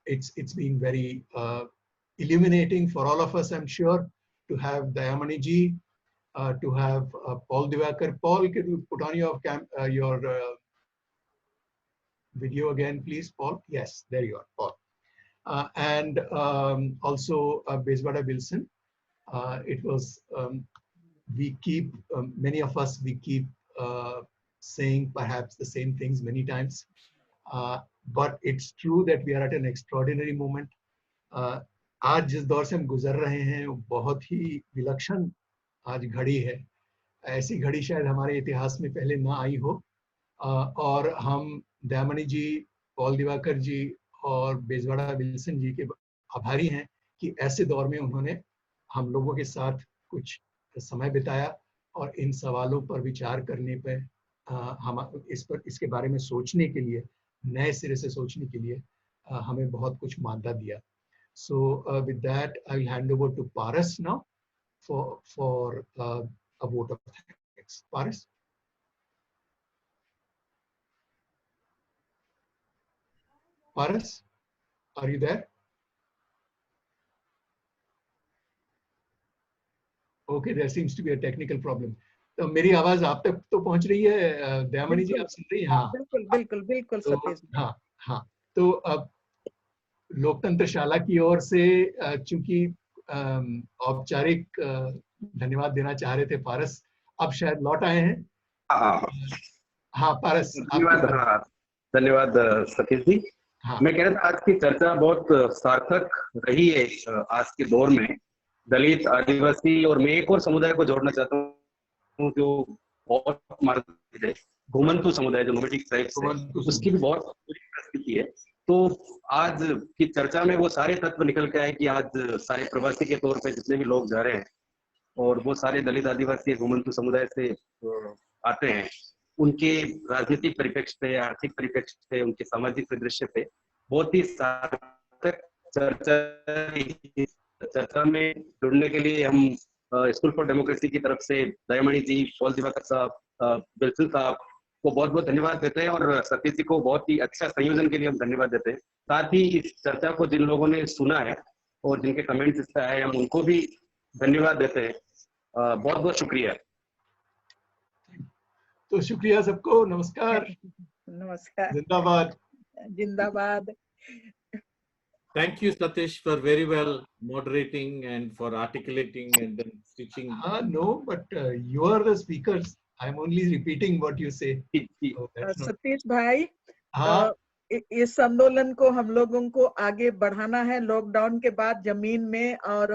it's been very illuminating for all of us, I'm sure, to have Dayamani ji, to have Paul Divakar. Paul, can you put on your video again, please, Paul? Yes, there you are, Paul. And also Bezwada Wilson. It was, we keep, many of us, we keep saying perhaps the same things many times. But it's true that we are at an extraordinary moment. आज जिस दौर से हम गुजर रहे हैं वो बहुत ही विलक्षण आज घड़ी है। ऐसी घड़ी शायद हमारे इतिहास में पहले ना आई हो। और हम दयामणि जी, पॉल दिवाकर जी और बेजवाड़ा विल्सन जी के आभारी हैं कि ऐसे दौर में उन्होंने हम लोगों के साथ कुछ समय बिताया और इन सवालों पर विचार करने पे हम इसके बारे में सोचने के लिए, नए सिरे से सोचने के लिए हमें बहुत कुछ मादा दिया। So with that, I will hand over to Paras now for a vote of thanks. Paras. Paras, are you there? Okay, there seems to be a technical problem. तो मेरी आवाज आप तक तो पहुंच रही है दयामणि जी, आप सुन रही हैं? हाँ बिल्कुल बिल्कुल बिल्कुल सतीश। हाँ हाँ, तो अब लोकतंत्र शाला की ओर से चूंकि औपचारिक धन्यवाद देना चाह रहे थे पारस, अब शायद लौट आए हैं। हाँ पारस, धन्यवाद सतीश जी। हाँ। मैं कह रहा था आज की चर्चा बहुत सार्थक रही है आज के दौर में। दलित, आदिवासी और मैं एक और समुदाय को जोड़ना चाहता हूँ जो बहुत मार्जित है, घुमंतु समुदाय जो नोमैडिक ट्राइब्स है, उसकी भी बहुत उपस्थिति है। तो आज की चर्चा में वो सारे तत्व निकल के आए कि आज सारे प्रवासी के तौर पे जितने भी लोग जा रहे हैं और वो सारे दलित, आदिवासी, घुमंतु समुदाय से आते हैं, उनके राजनीतिक परिप्रेक्ष्य पे, आर्थिक परिप्रेक्ष्य पे, उनके सामाजिक परिदृश्य पे बहुत ही सार्थक चर्चा में जुड़ने के लिए हम स्कूल फॉर डेमोक्रेसी की तरफ से दयामणि जी, पॉल दिवाकर साहब, बिल्सन साहब को बहुत बहुत धन्यवाद देते हैं और सतीश जी को बहुत ही अच्छा संयोजन के लिए हम धन्यवाद देते हैं। साथ ही इस चर्चा को जिन लोगों ने सुना है और जिनके कमेंट्स इस पे आए, हम उनको भी धन्यवाद देते हैं। बहुत बहुत शुक्रिया। तो शुक्रिया सबको, नमस्कार। नमस्कार, जिंदाबाद जिंदाबाद। Thank you, Satish, for very well moderating and for articulating and then stitching. No, but you are the speakers. I'm only repeating what you say. Satish भाई, इस आंदोलन को हम लोगों को आगे बढ़ाना है लॉकडाउन के बाद जमीन में और